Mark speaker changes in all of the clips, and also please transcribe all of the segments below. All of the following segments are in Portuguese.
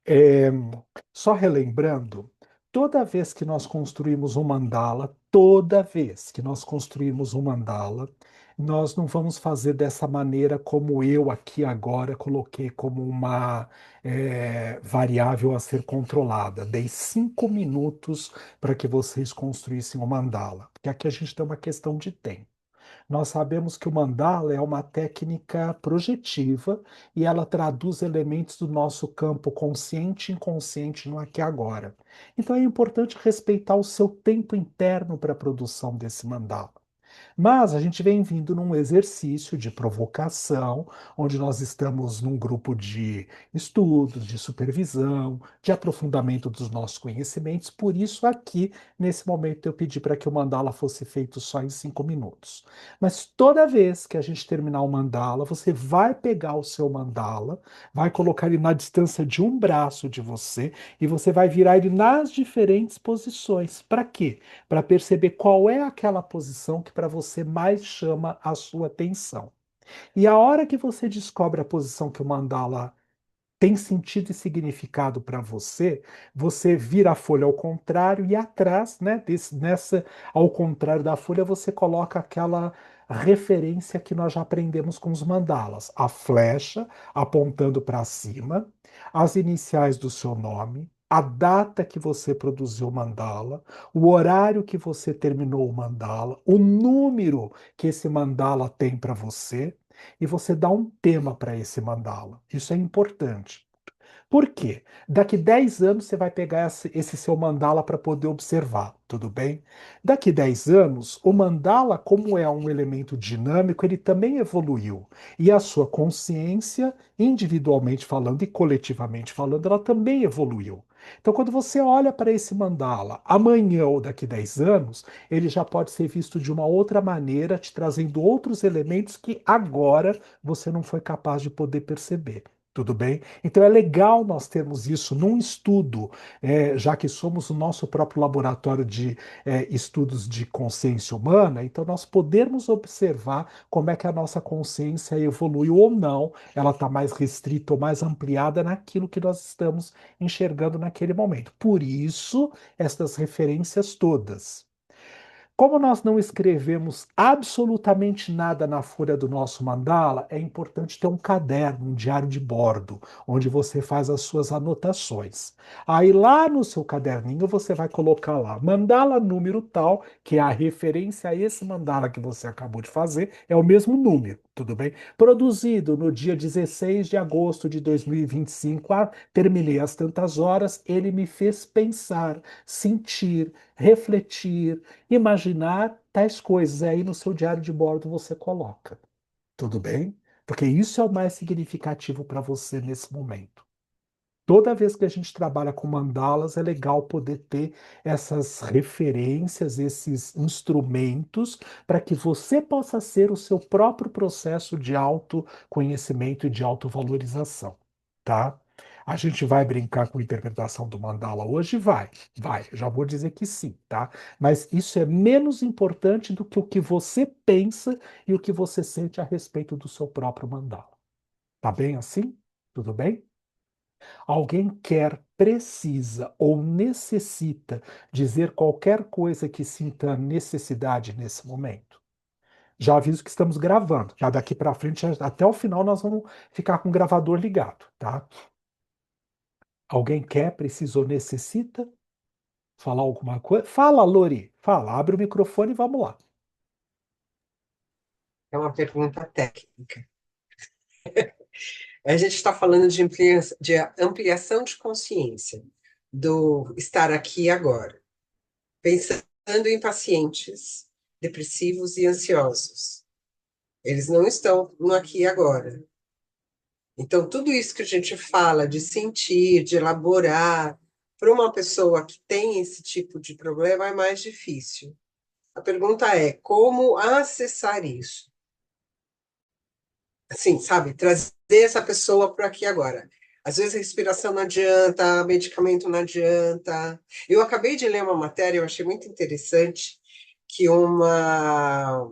Speaker 1: É, só relembrando, toda vez que nós construímos um mandala, toda vez que nós construímos um mandala, nós não vamos fazer dessa maneira como eu aqui agora coloquei como uma variável a ser controlada. Dei 5 minutos para que vocês construíssem o mandala, porque aqui a gente tem uma questão de tempo. Nós sabemos que o mandala é uma técnica projetiva e ela traduz elementos do nosso campo consciente e inconsciente no aqui e agora. Então é importante respeitar o seu tempo interno para a produção desse mandala. Mas a gente vem vindo num exercício de provocação, onde nós estamos num grupo de estudos, de supervisão, de aprofundamento dos nossos conhecimentos. Por isso, aqui, nesse momento, eu pedi para que o mandala fosse feito só em 5 minutos. Mas toda vez que a gente terminar o mandala, você vai pegar o seu mandala, vai colocar ele na distância de um braço de você e você vai virar ele nas diferentes posições. Para quê? Para perceber qual é aquela posição que para você mais chama a sua atenção. E a hora que você descobre a posição que o mandala tem sentido e significado para você, você vira a folha ao contrário e atrás, né, nessa, ao contrário da folha, você coloca aquela referência que nós já aprendemos com os mandalas, a flecha apontando para cima, as iniciais do seu nome, a data que você produziu o mandala, o horário que você terminou o mandala, o número que esse mandala tem para você, e você dá um tema para esse mandala. Isso é importante. Por quê? Daqui 10 anos você vai pegar esse seu mandala para poder observar, tudo bem? Daqui 10 anos, o mandala, como é um elemento dinâmico, ele também evoluiu. E a sua consciência, individualmente falando e coletivamente falando, ela também evoluiu. Então, quando você olha para esse mandala, amanhã ou daqui 10 anos, ele já pode ser visto de uma outra maneira, te trazendo outros elementos que agora você não foi capaz de poder perceber. Tudo bem? Então é legal nós termos isso num estudo, já que somos o nosso próprio laboratório de estudos de consciência humana, então nós podermos observar como é que a nossa consciência evoluiu ou não, ela está mais restrita ou mais ampliada naquilo que nós estamos enxergando naquele momento. Por isso, estas referências todas. Como nós não escrevemos absolutamente nada na folha do nosso mandala, é importante ter um caderno, um diário de bordo, onde você faz as suas anotações. Aí lá no seu caderninho você vai colocar lá mandala número tal, que é a referência a esse mandala que você acabou de fazer, é o mesmo número, tudo bem? Produzido no dia 16 de agosto de 2025, terminei às tantas horas, ele me fez pensar, sentir, refletir, imaginar tais coisas. Aí no seu diário de bordo você coloca. Tudo bem? Porque isso é o mais significativo para você nesse momento. Toda vez que a gente trabalha com mandalas, é legal poder ter essas referências, esses instrumentos, para que você possa ser o seu próprio processo de autoconhecimento e de autovalorização, tá? A gente vai brincar com a interpretação do mandala hoje? Vai, já vou dizer que sim, tá? Mas isso é menos importante do que o que você pensa e o que você sente a respeito do seu próprio mandala. Tá bem assim? Tudo bem? Alguém quer, precisa ou necessita dizer qualquer coisa que sinta necessidade nesse momento? Já aviso que estamos gravando. Já daqui para frente, até o final, nós vamos ficar com o gravador ligado, tá? Alguém quer, precisa ou necessita falar alguma coisa? Fala, Lori. Fala, abre o microfone e vamos lá.
Speaker 2: É uma pergunta técnica. A gente está falando de ampliação de consciência, do estar aqui e agora, pensando em pacientes depressivos e ansiosos. Eles não estão no aqui e agora. Então, tudo isso que a gente fala de sentir, de elaborar, para uma pessoa que tem esse tipo de problema é mais difícil. A pergunta é como acessar isso? Assim, sabe, trazer essa pessoa para aqui agora. Às vezes a respiração não adianta, medicamento não adianta. Eu acabei de ler uma matéria, eu achei muito interessante, que uma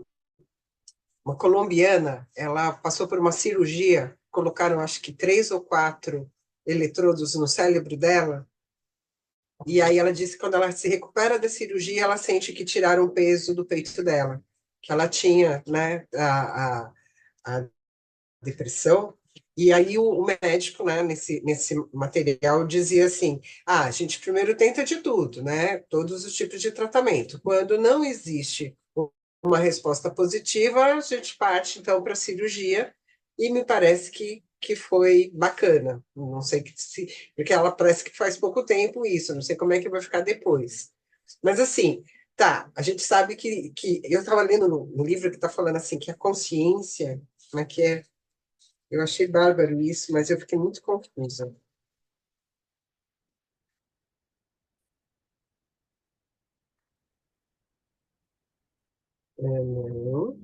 Speaker 2: colombiana, ela passou por uma cirurgia, colocaram acho que 3 ou 4 eletrodos no cérebro dela. E aí ela disse que quando ela se recupera da cirurgia, ela sente que tiraram o peso do peito dela, que ela tinha, né, a depressão. E aí o médico, né, nesse material dizia assim: ah, a gente primeiro tenta de tudo, né, todos os tipos de tratamento. Quando não existe uma resposta positiva, a gente parte então para a cirurgia, e me parece que foi bacana. Não sei que se, porque ela parece que faz pouco tempo isso, não sei como é que vai ficar depois. Mas assim, tá, a gente sabe que eu estava lendo no livro que está falando assim que a consciência, né, que é, eu achei bárbaro isso, mas eu fiquei muito confusa. Não.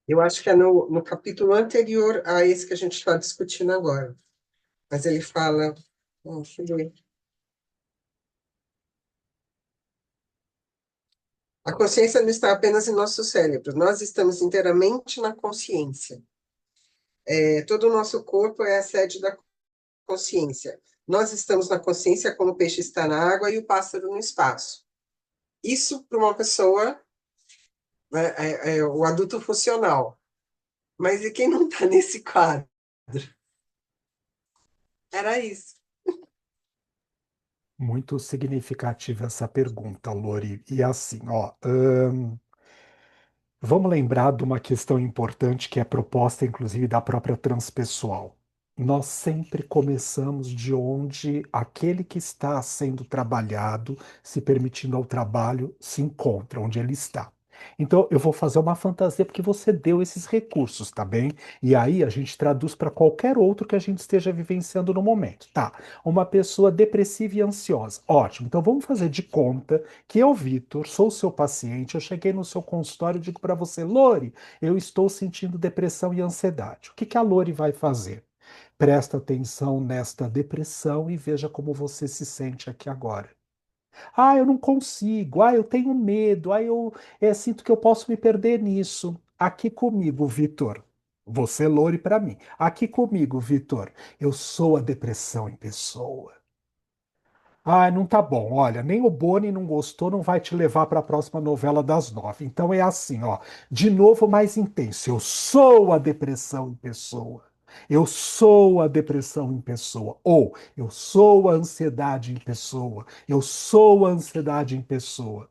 Speaker 2: Eu acho que é no capítulo anterior a esse que a gente está discutindo agora. Mas ele fala. Deixa eu ver. A consciência não está apenas em nosso cérebro, nós estamos inteiramente na consciência. Todo o nosso corpo é a sede da consciência. Nós estamos na consciência como o peixe está na água e o pássaro no espaço. Isso para uma pessoa, né, é o adulto funcional. Mas e quem não está nesse quadro? Era isso.
Speaker 1: Muito significativa essa pergunta, Lori. E assim, ó, vamos lembrar de uma questão importante que é proposta, inclusive, da própria transpessoal. Nós sempre começamos de onde aquele que está sendo trabalhado, se permitindo ao trabalho, se encontra, onde ele está. Então, eu vou fazer uma fantasia porque você deu esses recursos, tá bem? E aí a gente traduz para qualquer outro que a gente esteja vivenciando no momento. Tá, uma pessoa depressiva e ansiosa. Ótimo, então vamos fazer de conta que eu, Vitor, sou seu paciente, eu cheguei no seu consultório e digo para você, Lori, eu estou sentindo depressão e ansiedade. O que que a Lori vai fazer? Presta atenção nesta depressão e veja como você se sente aqui agora. Ah, eu não consigo. Ah, eu tenho medo. Ah, eu sinto que eu posso me perder nisso. Aqui comigo, Vitor. Você, Lori, para mim. Aqui comigo, Vitor. Eu sou a depressão em pessoa. Ah, não tá bom. Olha, nem o Boni não gostou, não vai te levar para a próxima novela das 9. Então é assim, ó. De novo, mais intenso. Eu sou a depressão em pessoa. Eu sou a depressão em pessoa. Ou eu sou a ansiedade em pessoa. Eu sou a ansiedade em pessoa.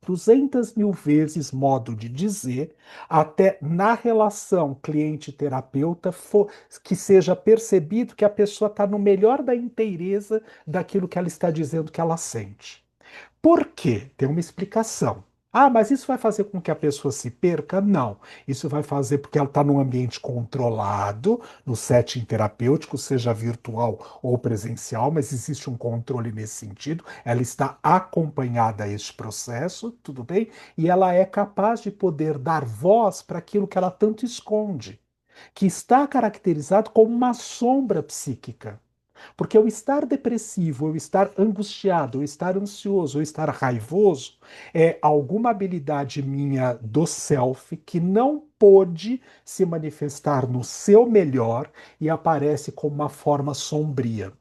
Speaker 1: 200.000 vezes modo de dizer, até na relação cliente-terapeuta, que seja percebido que a pessoa está no melhor da inteireza daquilo que ela está dizendo que ela sente. Por quê? Tem uma explicação. Ah, mas isso vai fazer com que a pessoa se perca? Não. Isso vai fazer porque ela está num ambiente controlado, no setting terapêutico, seja virtual ou presencial, mas existe um controle nesse sentido. Ela está acompanhada a este processo, tudo bem? E ela é capaz de poder dar voz para aquilo que ela tanto esconde, que está caracterizado como uma sombra psíquica. Porque eu estar depressivo, eu estar angustiado, eu estar ansioso, eu estar raivoso, é alguma habilidade minha do self que não pôde se manifestar no seu melhor e aparece como uma forma sombria.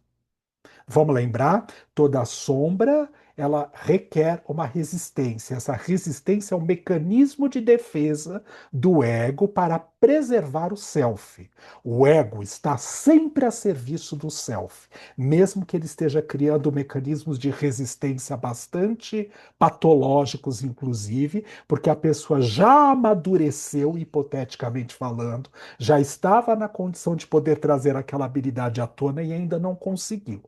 Speaker 1: Vamos lembrar, toda sombra ela requer uma resistência. Essa resistência é um mecanismo de defesa do ego para preservar o self. O ego está sempre a serviço do self, mesmo que ele esteja criando mecanismos de resistência bastante patológicos, inclusive, porque a pessoa já amadureceu, hipoteticamente falando, já estava na condição de poder trazer aquela habilidade à tona e ainda não conseguiu.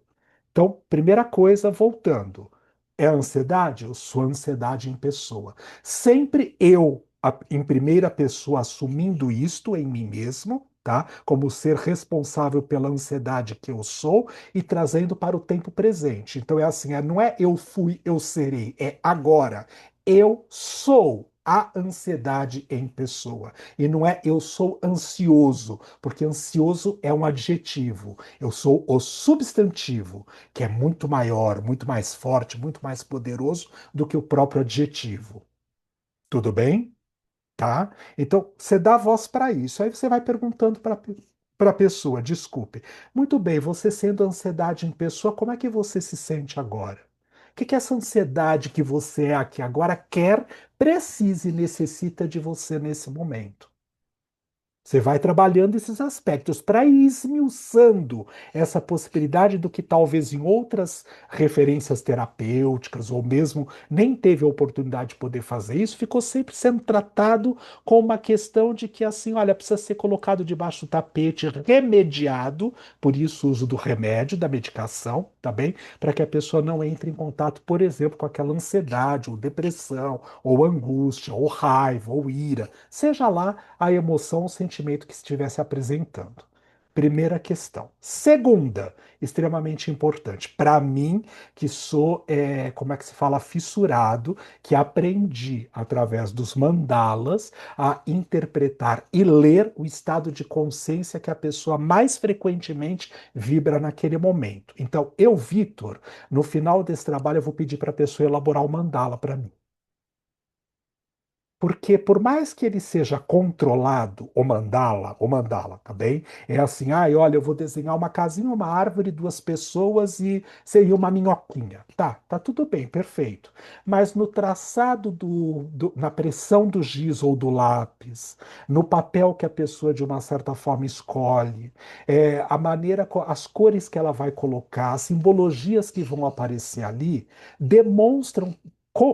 Speaker 1: Então, primeira coisa, voltando, é a ansiedade? Eu sou a ansiedade em pessoa. Sempre eu, em primeira pessoa, assumindo isto em mim mesmo, tá? Como ser responsável pela ansiedade que eu sou e trazendo para o tempo presente. Então é assim, não é eu fui, eu serei, é agora. Eu sou a ansiedade em pessoa. E não é eu sou ansioso, porque ansioso é um adjetivo. Eu sou o substantivo, que é muito maior, muito mais forte, muito mais poderoso do que o próprio adjetivo. Tudo bem? tá? Então, você dá voz para isso. Aí você vai perguntando para a pessoa, desculpe. Muito bem, você sendo ansiedade em pessoa, como é que você se sente agora? O que que essa ansiedade que você é aqui agora quer, precisa e necessita de você nesse momento? Você vai trabalhando esses aspectos para ir esmiuçando essa possibilidade do que talvez em outras referências terapêuticas, ou mesmo nem teve a oportunidade de poder fazer isso, ficou sempre sendo tratado com uma questão de que, assim, olha, precisa ser colocado debaixo do tapete, remediado, por isso o uso do remédio, da medicação, tá bem? Para que a pessoa não entre em contato, por exemplo, com aquela ansiedade, ou depressão, ou angústia, ou raiva, ou ira, seja lá a emoção, o sentimento que estivesse apresentando. Primeira questão. Segunda, extremamente importante, para mim, que sou, como é que se fala, fissurado, que aprendi através dos mandalas a interpretar e ler o estado de consciência que a pessoa mais frequentemente vibra naquele momento. Então, eu, Vitor, no final desse trabalho, eu vou pedir para a pessoa elaborar o mandala para mim. Porque por mais que ele seja controlado, o mandala, tá bem? É assim, ai, olha, eu vou desenhar uma casinha, uma árvore, duas pessoas e seria uma minhoquinha. Tá tudo bem, perfeito. Mas no traçado na pressão do giz ou do lápis, no papel que a pessoa de uma certa forma escolhe, a maneira, as cores que ela vai colocar, as simbologias que vão aparecer ali, demonstram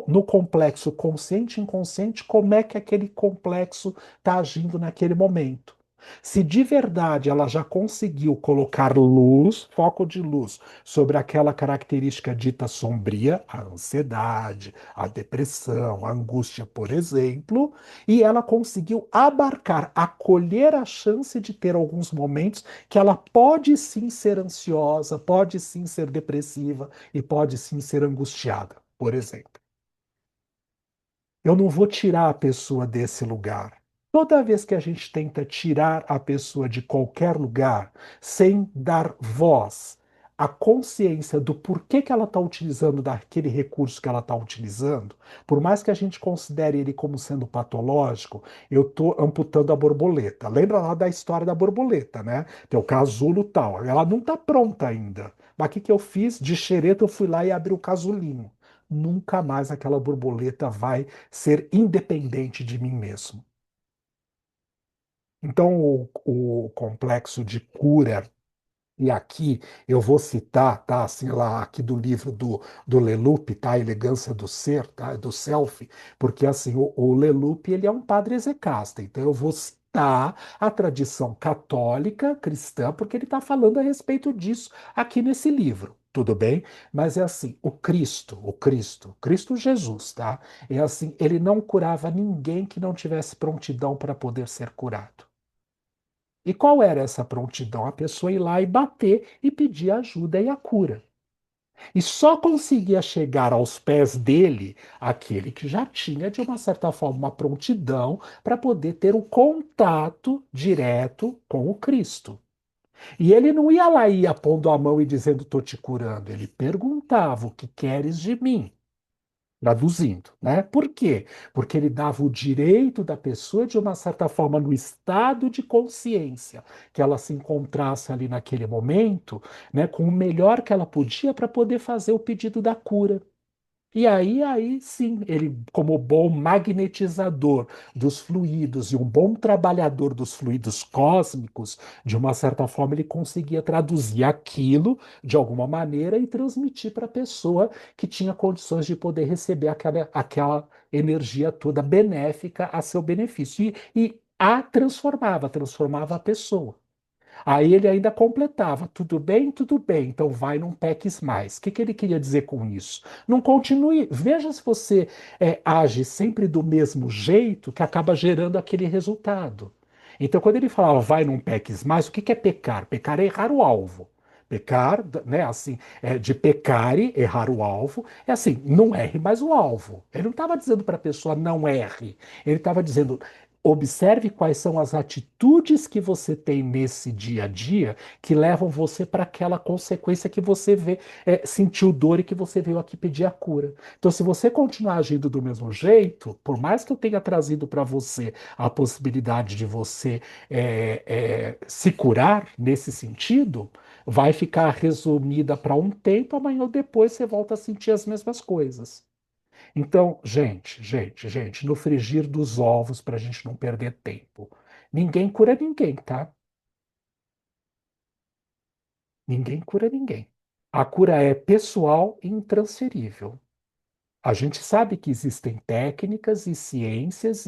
Speaker 1: no complexo consciente e inconsciente, como é que aquele complexo está agindo naquele momento. Se de verdade ela já conseguiu colocar luz, foco de luz, sobre aquela característica dita sombria, a ansiedade, a depressão, a angústia, por exemplo, e ela conseguiu abarcar, acolher a chance de ter alguns momentos que ela pode sim ser ansiosa, pode sim ser depressiva e pode sim ser angustiada, por exemplo. Eu não vou tirar a pessoa desse lugar. Toda vez que a gente tenta tirar a pessoa de qualquer lugar, sem dar voz à consciência do porquê que ela está utilizando daquele recurso que ela está utilizando, por mais que a gente considere ele como sendo patológico, eu estou amputando a borboleta. Lembra lá da história da borboleta, né? Tem o casulo tal. Ela não está pronta ainda. Mas o que que eu fiz? De xereta, eu fui lá e abri o casulinho. Nunca mais aquela borboleta vai ser independente de mim mesmo. Então, o complexo de cura, e aqui eu vou citar, tá, assim, lá aqui do livro do Leloup, tá, A Elegância do Ser, tá, do Self, porque assim, o Leloup, ele é um padre execasta, então eu vou citar a tradição católica cristã, porque ele está falando a respeito disso aqui nesse livro. Tudo bem? Mas é assim, Cristo Jesus, tá? É assim, ele não curava ninguém que não tivesse prontidão para poder ser curado. E qual era essa prontidão? A pessoa ir lá e bater e pedir ajuda e a cura. E só conseguia chegar aos pés dele aquele que já tinha, de uma certa forma, uma prontidão para poder ter o contato direto com o Cristo. E ele não ia lá e ia pondo a mão e dizendo, estou te curando. Ele perguntava, o que queres de mim? Traduzindo, né? Por quê? Porque ele dava o direito da pessoa, de uma certa forma, no estado de consciência, que ela se encontrasse ali naquele momento, né, com o melhor que ela podia para poder fazer o pedido da cura. E aí sim, ele, como bom magnetizador dos fluidos e um bom trabalhador dos fluidos cósmicos, de uma certa forma, ele conseguia traduzir aquilo de alguma maneira e transmitir para a pessoa que tinha condições de poder receber aquela energia toda benéfica a seu benefício. E a transformava a pessoa. Aí ele ainda completava, tudo bem, então vai, não peques mais. O que que ele queria dizer com isso? Não continue, veja se você age sempre do mesmo jeito que acaba gerando aquele resultado. Então, quando ele falava vai, não peques mais, o que que é pecar? Pecar é errar o alvo. Pecar, né, assim, de pecare, errar o alvo, é assim, não erre mais o alvo. Ele não estava dizendo para a pessoa não erre, ele estava dizendo Observe quais são as atitudes que você tem nesse dia a dia que levam você para aquela consequência que você vê, sentiu dor e que você veio aqui pedir a cura. Então, se você continuar agindo do mesmo jeito, por mais que eu tenha trazido para você a possibilidade de você se curar nesse sentido, vai ficar resumida para um tempo, amanhã ou depois você volta a sentir as mesmas coisas. Então, gente, no frigir dos ovos, para a gente não perder tempo. Ninguém cura ninguém, tá? Ninguém cura ninguém. A cura é pessoal e intransferível. A gente sabe que existem técnicas e ciências,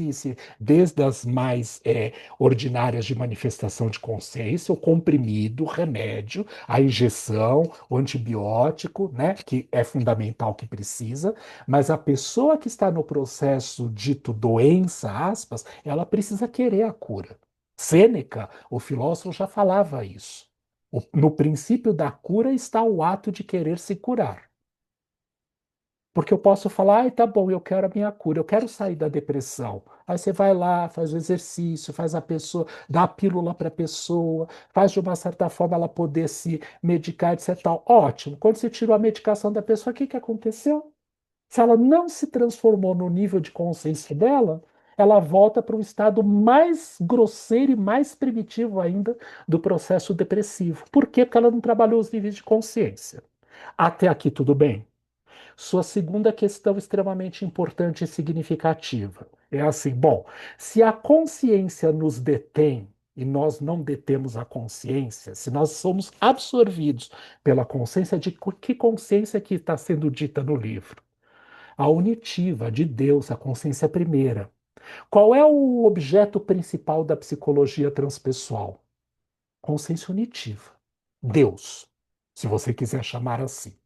Speaker 1: desde as mais ordinárias de manifestação de consciência, o comprimido, o remédio, a injeção, o antibiótico, né, que é fundamental que precisa, mas a pessoa que está no processo dito doença, aspas, ela precisa querer a cura. Sêneca, o filósofo, já falava isso. No princípio da cura está o ato de querer se curar. Porque eu posso falar, ai, tá bom, eu quero a minha cura, eu quero sair da depressão. Aí você vai lá, faz o exercício, faz a pessoa, dá a pílula para a pessoa, faz de uma certa forma ela poder se medicar, etc. Tal. Ótimo. Quando você tirou a medicação da pessoa, o que que aconteceu? Se ela não se transformou no nível de consciência dela, ela volta para um estado mais grosseiro e mais primitivo ainda do processo depressivo. Por quê? Porque ela não trabalhou os níveis de consciência. Até aqui tudo bem? Sua segunda questão extremamente importante e significativa é assim: bom, se a consciência nos detém e nós não detemos a consciência, se nós somos absorvidos pela consciência, de que consciência que está sendo dita no livro? A unitiva, de Deus, a consciência primeira. Qual é o objeto principal da psicologia transpessoal? Consciência unitiva. Deus, se você quiser chamar assim.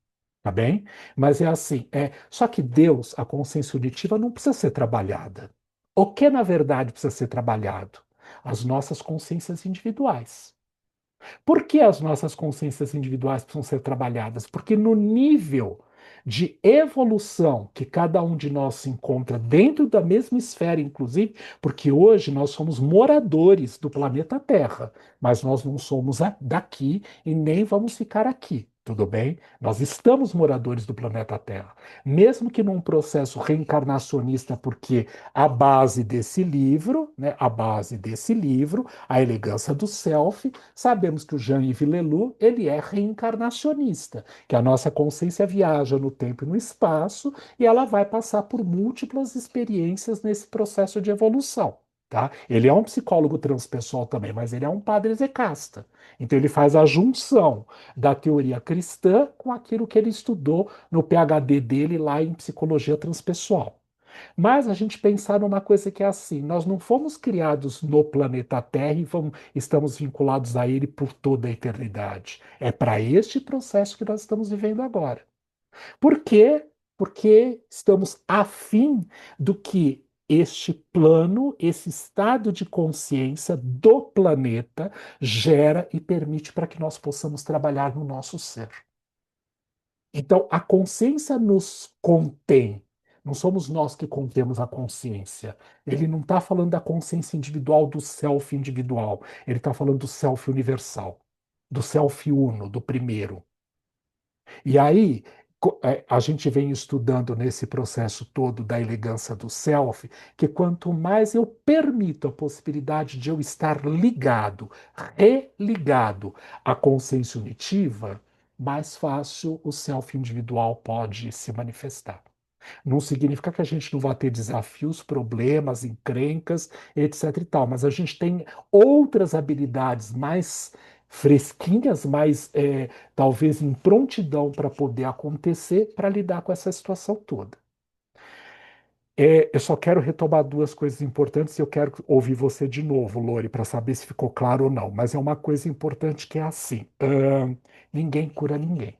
Speaker 1: Tá bem? Mas é assim, só que Deus, a consciência unitiva, não precisa ser trabalhada. O que, na verdade, precisa ser trabalhado? As nossas consciências individuais. Por que as nossas consciências individuais precisam ser trabalhadas? Porque no nível de evolução que cada um de nós se encontra dentro da mesma esfera, inclusive, porque hoje nós somos moradores do planeta Terra, mas nós não somos daqui e nem vamos ficar aqui. Tudo bem? Nós estamos moradores do planeta Terra. Mesmo que num processo reencarnacionista, porque a base desse livro, né, a base desse livro, A Elegância do Self, sabemos que o Jean-Yves Leloup, ele é reencarnacionista, que a nossa consciência viaja no tempo e no espaço e ela vai passar por múltiplas experiências nesse processo de evolução. Tá? Ele é um psicólogo transpessoal também, mas ele é um padre execasta. Então ele faz a junção da teoria cristã com aquilo que ele estudou no PhD dele lá em psicologia transpessoal. Mas a gente pensar numa coisa que é assim: nós não fomos criados no planeta Terra e estamos vinculados a ele por toda a eternidade. É para este processo que nós estamos vivendo agora. Por quê? Porque estamos afim do que este plano, esse estado de consciência do planeta gera e permite para que nós possamos trabalhar no nosso ser. Então, a consciência nos contém. Não somos nós que contemos a consciência. Ele não está falando da consciência individual, do self individual. Ele está falando do self universal, do self uno, do primeiro. E aí, a gente vem estudando nesse processo todo da elegância do self, que quanto mais eu permito a possibilidade de eu estar ligado, religado à consciência unitiva, mais fácil o self individual pode se manifestar. Não significa que a gente não vai ter desafios, problemas, encrencas, etc e tal, mas a gente tem outras habilidades mais fresquinhas, mais talvez em prontidão para poder acontecer, para lidar com essa situação toda. Eu só quero retomar duas coisas importantes e eu quero ouvir você de novo, Lore, para saber se ficou claro ou não. Mas é uma coisa importante que é assim: ninguém cura ninguém.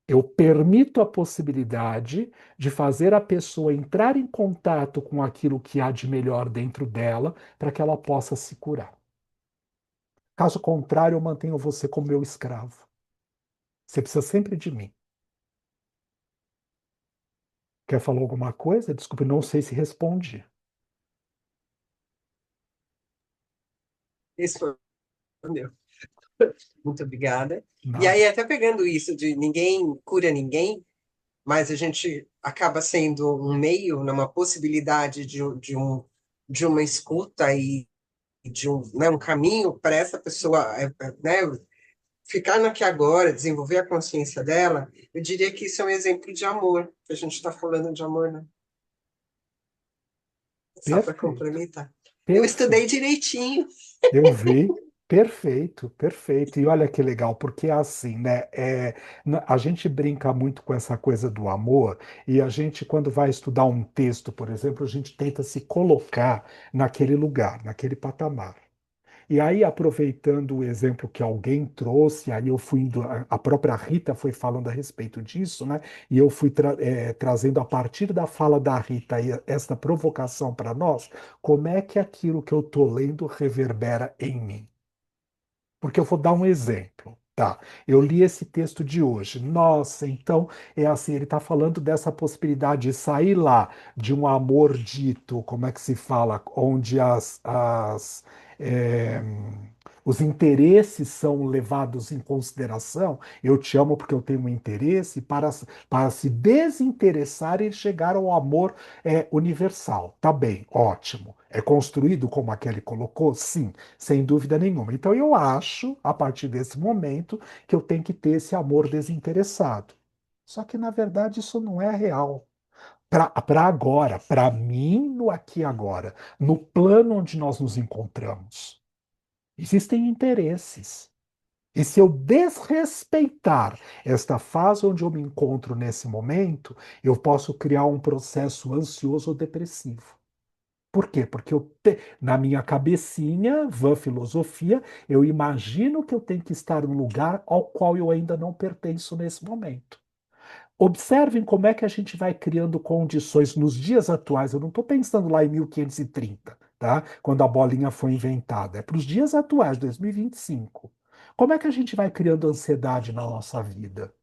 Speaker 1: Eu permito a possibilidade de fazer a pessoa entrar em contato com aquilo que há de melhor dentro dela para que ela possa se curar. Caso contrário, eu mantenho você como meu escravo. Você precisa sempre de mim. Quer falar alguma coisa? Desculpe, não sei se respondi.
Speaker 2: Esse foi o meu. Muito obrigada. E
Speaker 1: Nada.
Speaker 2: aí, até pegando isso de ninguém cura ninguém, mas a gente acaba sendo um meio, numa possibilidade de uma escuta e de um caminho para essa pessoa, né, ficar no aqui e agora, desenvolver a consciência dela, eu diria que isso é um exemplo de amor, que a gente está falando de amor, né? Só para
Speaker 1: Perfeito.
Speaker 2: complementar. Eu estudei
Speaker 1: Perfeito.
Speaker 2: direitinho.
Speaker 1: Eu vi. Perfeito, perfeito. E olha que legal, porque é assim, né? A gente brinca muito com essa coisa do amor, e a gente, quando vai estudar um texto, por exemplo, a gente tenta se colocar naquele lugar, naquele patamar. E aí, aproveitando o exemplo que alguém trouxe, aí eu fui indo, a própria Rita foi falando a respeito disso, né? E eu fui trazendo a partir da fala da Rita esta provocação para nós, como é que aquilo que eu estou lendo reverbera em mim? Porque eu vou dar um exemplo. Tá, eu li esse texto de hoje. Nossa, então é assim, ele está falando dessa possibilidade de sair lá de um amor dito, como é que se fala, onde é, os interesses são levados em consideração. Eu te amo porque eu tenho um interesse, para se desinteressar e chegar ao amor universal. Tá bem, ótimo. É construído como a Kelly colocou? Sim, sem dúvida nenhuma. Então eu acho, a partir desse momento, que eu tenho que ter esse amor desinteressado. Só que, na verdade, isso não é real. Para agora, para mim, no aqui e agora, no plano onde nós nos encontramos, existem interesses. E se eu desrespeitar esta fase onde eu me encontro nesse momento, eu posso criar um processo ansioso ou depressivo. Por quê? Porque na minha cabecinha, vã filosofia, eu imagino que eu tenho que estar num lugar ao qual eu ainda não pertenço nesse momento. Observem como é que a gente vai criando condições nos dias atuais. Eu não estou pensando lá em 1530, tá? Quando a bolinha foi inventada. É para os dias atuais, 2025. Como é que a gente vai criando ansiedade na nossa vida?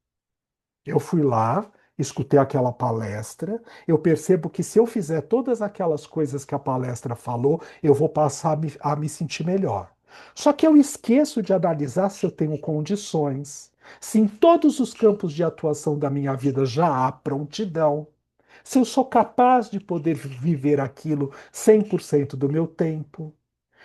Speaker 1: Eu fui lá, escutei aquela palestra, eu percebo que se eu fizer todas aquelas coisas que a palestra falou, eu vou passar a me sentir melhor. Só que eu esqueço de analisar se eu tenho condições, se em todos os campos de atuação da minha vida já há prontidão, se eu sou capaz de poder viver aquilo 100% do meu tempo.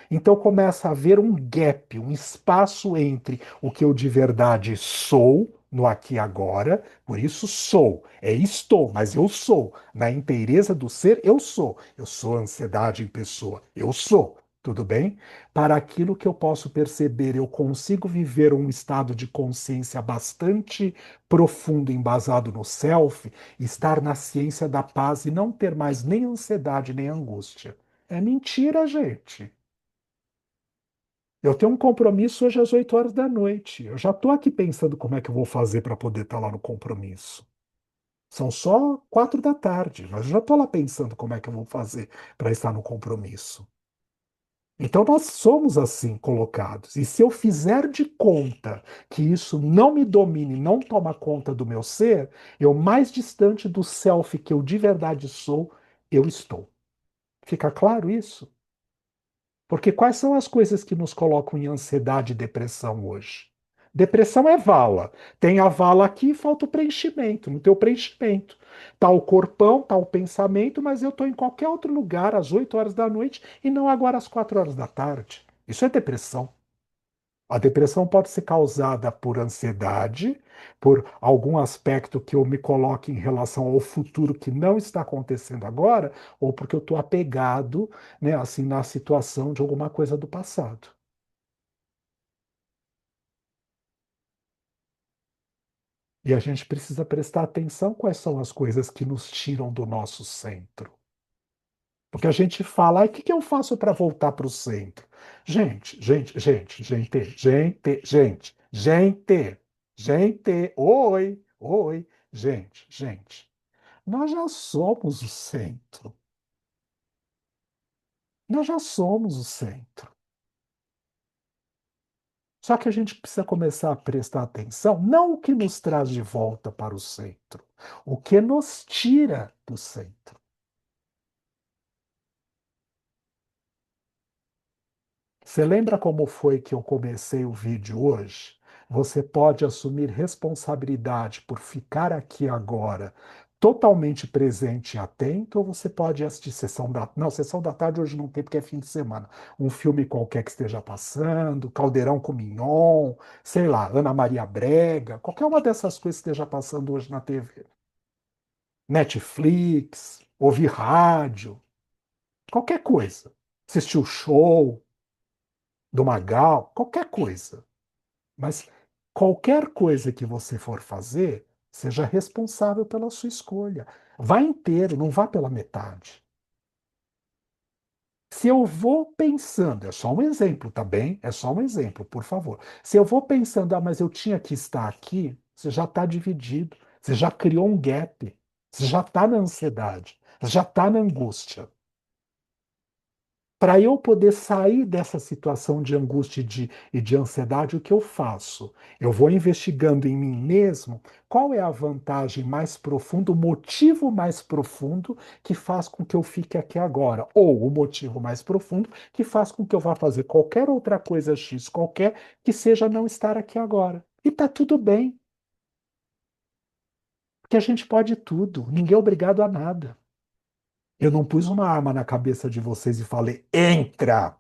Speaker 1: Então começa a haver um gap, um espaço entre o que eu de verdade sou, no aqui e agora, por isso sou, é estou, mas eu sou. Na inteireza do ser, eu sou. Eu sou a ansiedade em pessoa, eu sou. Tudo bem? Para aquilo que eu posso perceber, eu consigo viver um estado de consciência bastante profundo, embasado no self, estar na ciência da paz e não ter mais nem ansiedade nem angústia. É mentira, gente. Eu tenho um compromisso hoje às 8 horas da noite. Eu já estou aqui pensando como é que eu vou fazer para poder estar lá no compromisso. São só 4 da tarde, mas eu já estou lá pensando como é que eu vou fazer para estar no compromisso. Então nós somos assim colocados. E se eu fizer de conta que isso não me domine, não toma conta do meu ser, eu mais distante do self que eu de verdade sou, eu estou. Fica claro isso? Porque quais são as coisas que nos colocam em ansiedade e depressão hoje? Depressão é vala. Tem a vala aqui e falta o preenchimento. Não tem o preenchimento. Tá o corpão, tá o pensamento, mas eu estou em qualquer outro lugar às 8 horas da noite e não agora às 4 horas da tarde. Isso é depressão. A depressão pode ser causada por ansiedade, por algum aspecto que eu me coloque em relação ao futuro que não está acontecendo agora, ou porque eu estou apegado, né, assim, na situação de alguma coisa do passado. E a gente precisa prestar atenção quais são as coisas que nos tiram do nosso centro. Porque a gente fala, o que que eu faço para voltar para o centro? Gente, oi, gente. Nós já somos o centro. Nós já somos o centro. Só que a gente precisa começar a prestar atenção, não o que nos traz de volta para o centro, o que nos tira do centro. Você lembra como foi que eu comecei o vídeo hoje? Você pode assumir responsabilidade por ficar aqui agora, totalmente presente e atento, ou você pode assistir sessão da... Não, sessão da tarde hoje não tem porque é fim de semana. Um filme qualquer que esteja passando, Caldeirão com Mignon, sei lá, Ana Maria Brega, qualquer uma dessas coisas que esteja passando hoje na TV. Netflix, ouvir rádio, qualquer coisa. Assistir o show do Magal, qualquer coisa. Mas qualquer coisa que você for fazer, seja responsável pela sua escolha. Vá inteiro, não vá pela metade. Se eu vou pensando, é só um exemplo, tá bem? É só um exemplo, por favor. Se eu vou pensando, ah, mas eu tinha que estar aqui, você já está dividido, você já criou um gap, você já está na ansiedade, você já está na angústia. Para eu poder sair dessa situação de angústia e de ansiedade, o que eu faço? Eu vou investigando em mim mesmo qual é a vantagem mais profunda, o motivo mais profundo que faz com que eu fique aqui agora, ou o motivo mais profundo que faz com que eu vá fazer qualquer outra coisa X, qualquer que seja não estar aqui agora. E tá tudo bem, porque a gente pode tudo, ninguém é obrigado a nada. Eu não pus uma arma na cabeça de vocês e falei, entra!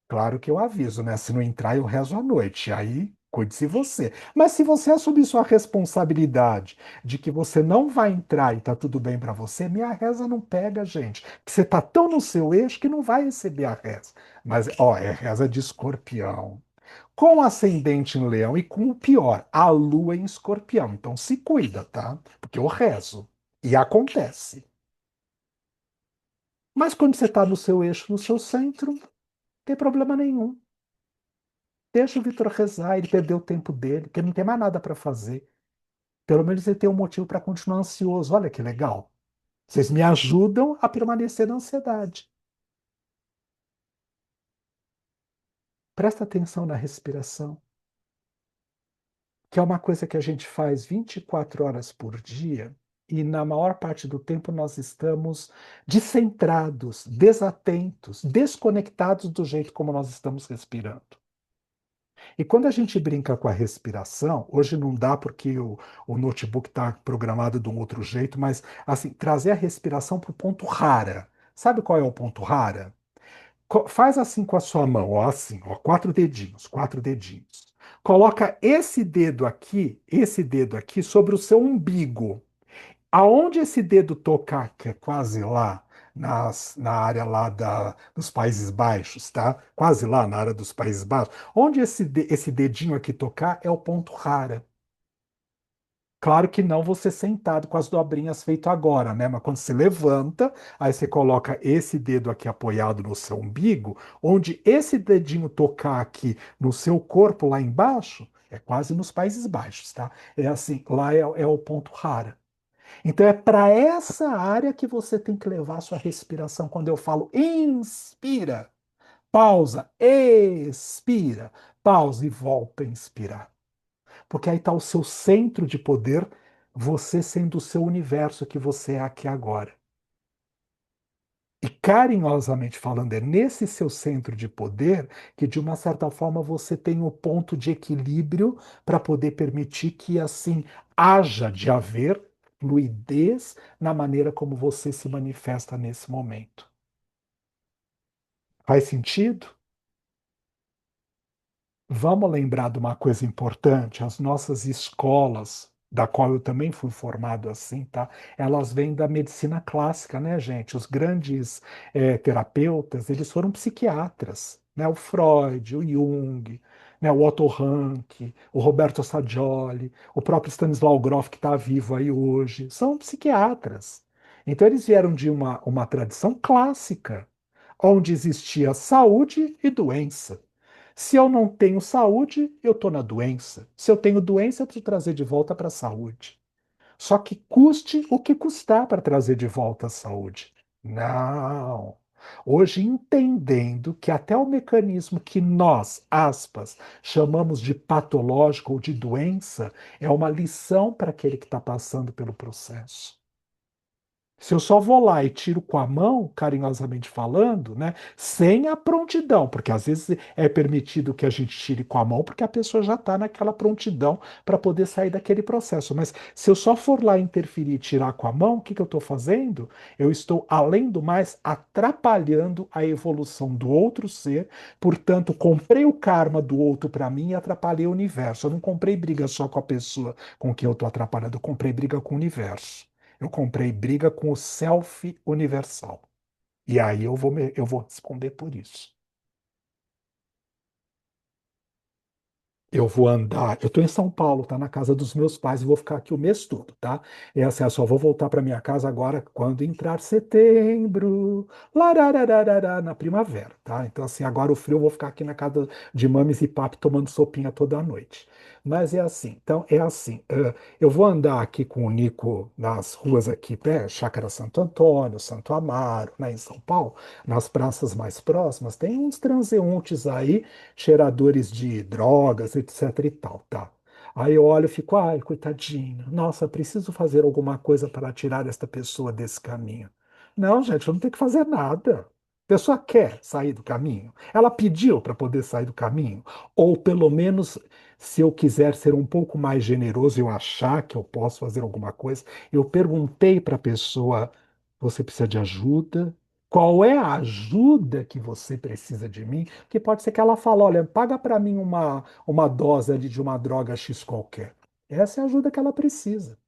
Speaker 1: Claro que eu aviso, né? Se não entrar, eu rezo à noite. Aí, cuide-se você. Mas se você assumir sua responsabilidade de que você não vai entrar e tá tudo bem para você, minha reza não pega, gente. Que você tá tão no seu eixo que não vai receber a reza. Mas, ó, é reza de escorpião. Com ascendente em leão e com o pior, a lua em escorpião. Então se cuida, tá? Porque eu rezo. E acontece. Mas quando você tá no seu eixo, no seu centro, não tem problema nenhum. Deixa o Vitor rezar, ele perdeu o tempo dele, porque ele não tem mais nada para fazer. Pelo menos ele tem um motivo para continuar ansioso. Olha que legal. Vocês me ajudam a permanecer na ansiedade. Presta atenção na respiração, que é uma coisa que a gente faz 24 horas por dia e na maior parte do tempo nós estamos descentrados, desatentos, desconectados do jeito como nós estamos respirando. E quando a gente brinca com a respiração, hoje não dá porque o notebook está programado de um outro jeito, mas assim, trazer a respiração para o ponto rara. Sabe qual é o ponto rara? Faz assim com a sua mão, ó, assim, ó, quatro dedinhos, quatro dedinhos. Coloca esse dedo aqui sobre o seu umbigo. Aonde esse dedo tocar, que é quase lá, na área lá dos Países Baixos, tá? Quase lá na área dos Países Baixos. Onde esse dedinho aqui tocar é o ponto rara. Claro que não você sentado com as dobrinhas feito agora, né? Mas quando você levanta, aí você coloca esse dedo aqui apoiado no seu umbigo, onde esse dedinho tocar aqui no seu corpo lá embaixo, é quase nos Países Baixos, tá? É assim, lá é o ponto rara. Então é para essa área que você tem que levar a sua respiração. Quando eu falo inspira, pausa, expira, pausa e volta a inspirar. Porque aí está o seu centro de poder, você sendo o seu universo que você é aqui agora. E carinhosamente falando, é nesse seu centro de poder que, de uma certa forma, você tem o ponto de equilíbrio para poder permitir que, assim, haja de haver fluidez na maneira como você se manifesta nesse momento. Faz sentido? Vamos lembrar de uma coisa importante: as nossas escolas, da qual eu também fui formado assim, tá? Elas vêm da medicina clássica, né, gente? Os grandes terapeutas, eles foram psiquiatras, né? O Freud, o Jung, né? O Otto Rank, o Roberto Saggioli, o próprio Stanislau Grof, que está vivo aí hoje, são psiquiatras. Então, eles vieram de uma tradição clássica, onde existia saúde e doença. Se eu não tenho saúde, eu estou na doença. Se eu tenho doença, eu preciso trazer de volta para a saúde. Só que custe o que custar para trazer de volta a saúde. Não. Hoje, entendendo que até o mecanismo que nós, aspas, chamamos de patológico ou de doença, é uma lição para aquele que está passando pelo processo. Se eu só vou lá e tiro com a mão, carinhosamente falando, né, sem a prontidão, porque às vezes é permitido que a gente tire com a mão, porque a pessoa já está naquela prontidão para poder sair daquele processo. Mas se eu só for lá interferir e tirar com a mão, o que que eu estou fazendo? Eu estou, além do mais, atrapalhando a evolução do outro ser, portanto, comprei o karma do outro para mim e atrapalhei o universo. Eu não comprei briga só com a pessoa com quem eu estou atrapalhando, eu comprei briga com o universo. Eu comprei briga com o self universal. E aí eu vou responder por isso. Eu vou andar. Eu estou em São Paulo, tá na casa dos meus pais e vou ficar aqui o mês todo, tá? É assim, eu só vou voltar para minha casa agora quando entrar setembro, lararararará, na primavera, tá? Então, assim, agora o frio eu vou ficar aqui na casa de mames e papi tomando sopinha toda noite. Mas é assim, então é assim. Eu vou andar aqui com o Nico nas ruas aqui, Chácara Santo Antônio, Santo Amaro, né, em São Paulo, nas praças mais próximas, tem uns transeuntes aí cheiradores de drogas, etc e tal, tá? Aí eu olho e fico, ai, coitadinho, nossa, preciso fazer alguma coisa para tirar esta pessoa desse caminho. Não, gente, eu não tenho que fazer nada. A pessoa quer sair do caminho. Ela pediu para poder sair do caminho. Ou pelo menos, se eu quiser ser um pouco mais generoso e eu achar que eu posso fazer alguma coisa, eu perguntei para a pessoa: você precisa de ajuda? Qual é a ajuda que você precisa de mim? Que pode ser que ela fale, olha, paga para mim uma dose ali de uma droga X qualquer. Essa é a ajuda que ela precisa.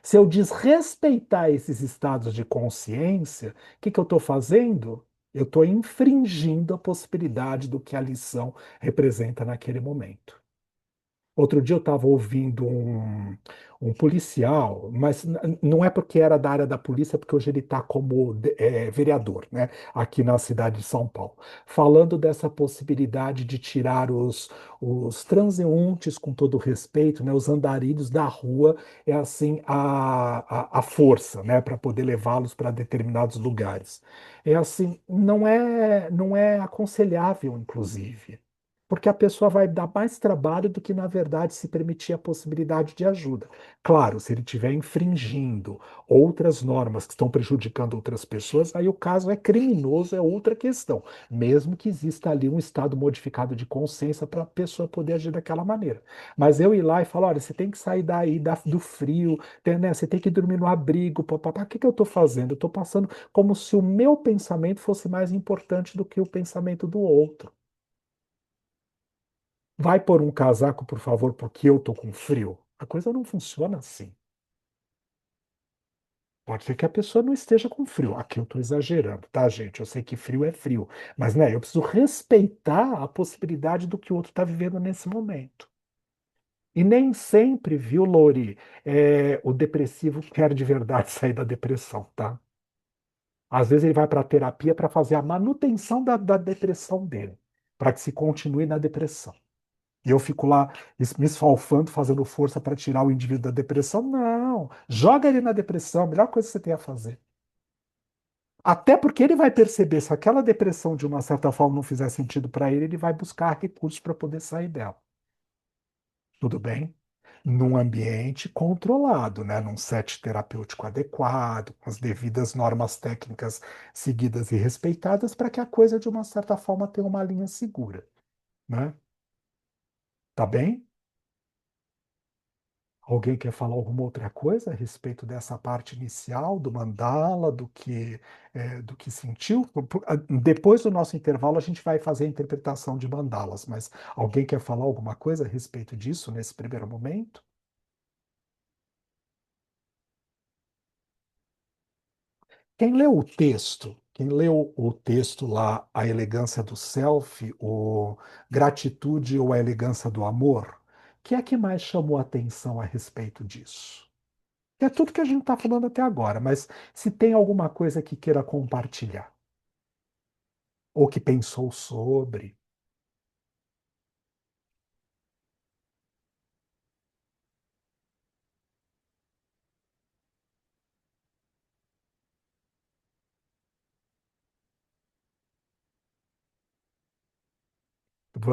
Speaker 1: Se eu desrespeitar esses estados de consciência, o que que eu estou fazendo? Eu estou infringindo a possibilidade do que a lição representa naquele momento. Outro dia eu estava ouvindo um policial, mas não é porque era da área da polícia, porque hoje ele está como vereador, né, aqui na cidade de São Paulo, falando dessa possibilidade de tirar os transeuntes, com todo respeito, né, os andarilhos da rua, é assim a força, né, para poder levá-los para determinados lugares. É assim, não é aconselhável, inclusive, porque a pessoa vai dar mais trabalho do que, na verdade, se permitir a possibilidade de ajuda. Claro, se ele estiver infringindo outras normas que estão prejudicando outras pessoas, aí o caso é criminoso, é outra questão, mesmo que exista ali um estado modificado de consciência para a pessoa poder agir daquela maneira. Mas eu ir lá e falar, olha, você tem que sair daí do frio, né, você tem que dormir no abrigo, papapá. O que que eu estou fazendo? Eu estou passando como se o meu pensamento fosse mais importante do que o pensamento do outro. Vai pôr um casaco, por favor, porque eu tô com frio. A coisa não funciona assim. Pode ser que a pessoa não esteja com frio. Aqui eu estou exagerando, tá, gente? Eu sei que frio é frio, mas né, eu preciso respeitar a possibilidade do que o outro está vivendo nesse momento. E nem sempre, viu, Lori, o depressivo quer de verdade sair da depressão, tá? Às vezes ele vai para a terapia para fazer a manutenção da depressão dele, para que se continue na depressão. E eu fico lá me esfalfando, fazendo força para tirar o indivíduo da depressão. Não, joga ele na depressão, a melhor coisa que você tem a fazer. Até porque ele vai perceber, se aquela depressão de uma certa forma não fizer sentido para ele, ele vai buscar recursos para poder sair dela. Tudo bem? Num ambiente controlado, né? Num set terapêutico adequado, com as devidas normas técnicas seguidas e respeitadas, para que a coisa, de uma certa forma, tenha uma linha segura, né? Tá bem? Alguém quer falar alguma outra coisa a respeito dessa parte inicial do mandala, do que sentiu? Depois do nosso intervalo, a gente vai fazer a interpretação de mandalas, mas alguém quer falar alguma coisa a respeito disso nesse primeiro momento? Quem leu o texto lá, A Elegância do Self, o Gratitude ou a Elegância do Amor, o que é que mais chamou a atenção a respeito disso? É tudo que a gente está falando até agora, mas se tem alguma coisa que queira compartilhar, ou que pensou sobre,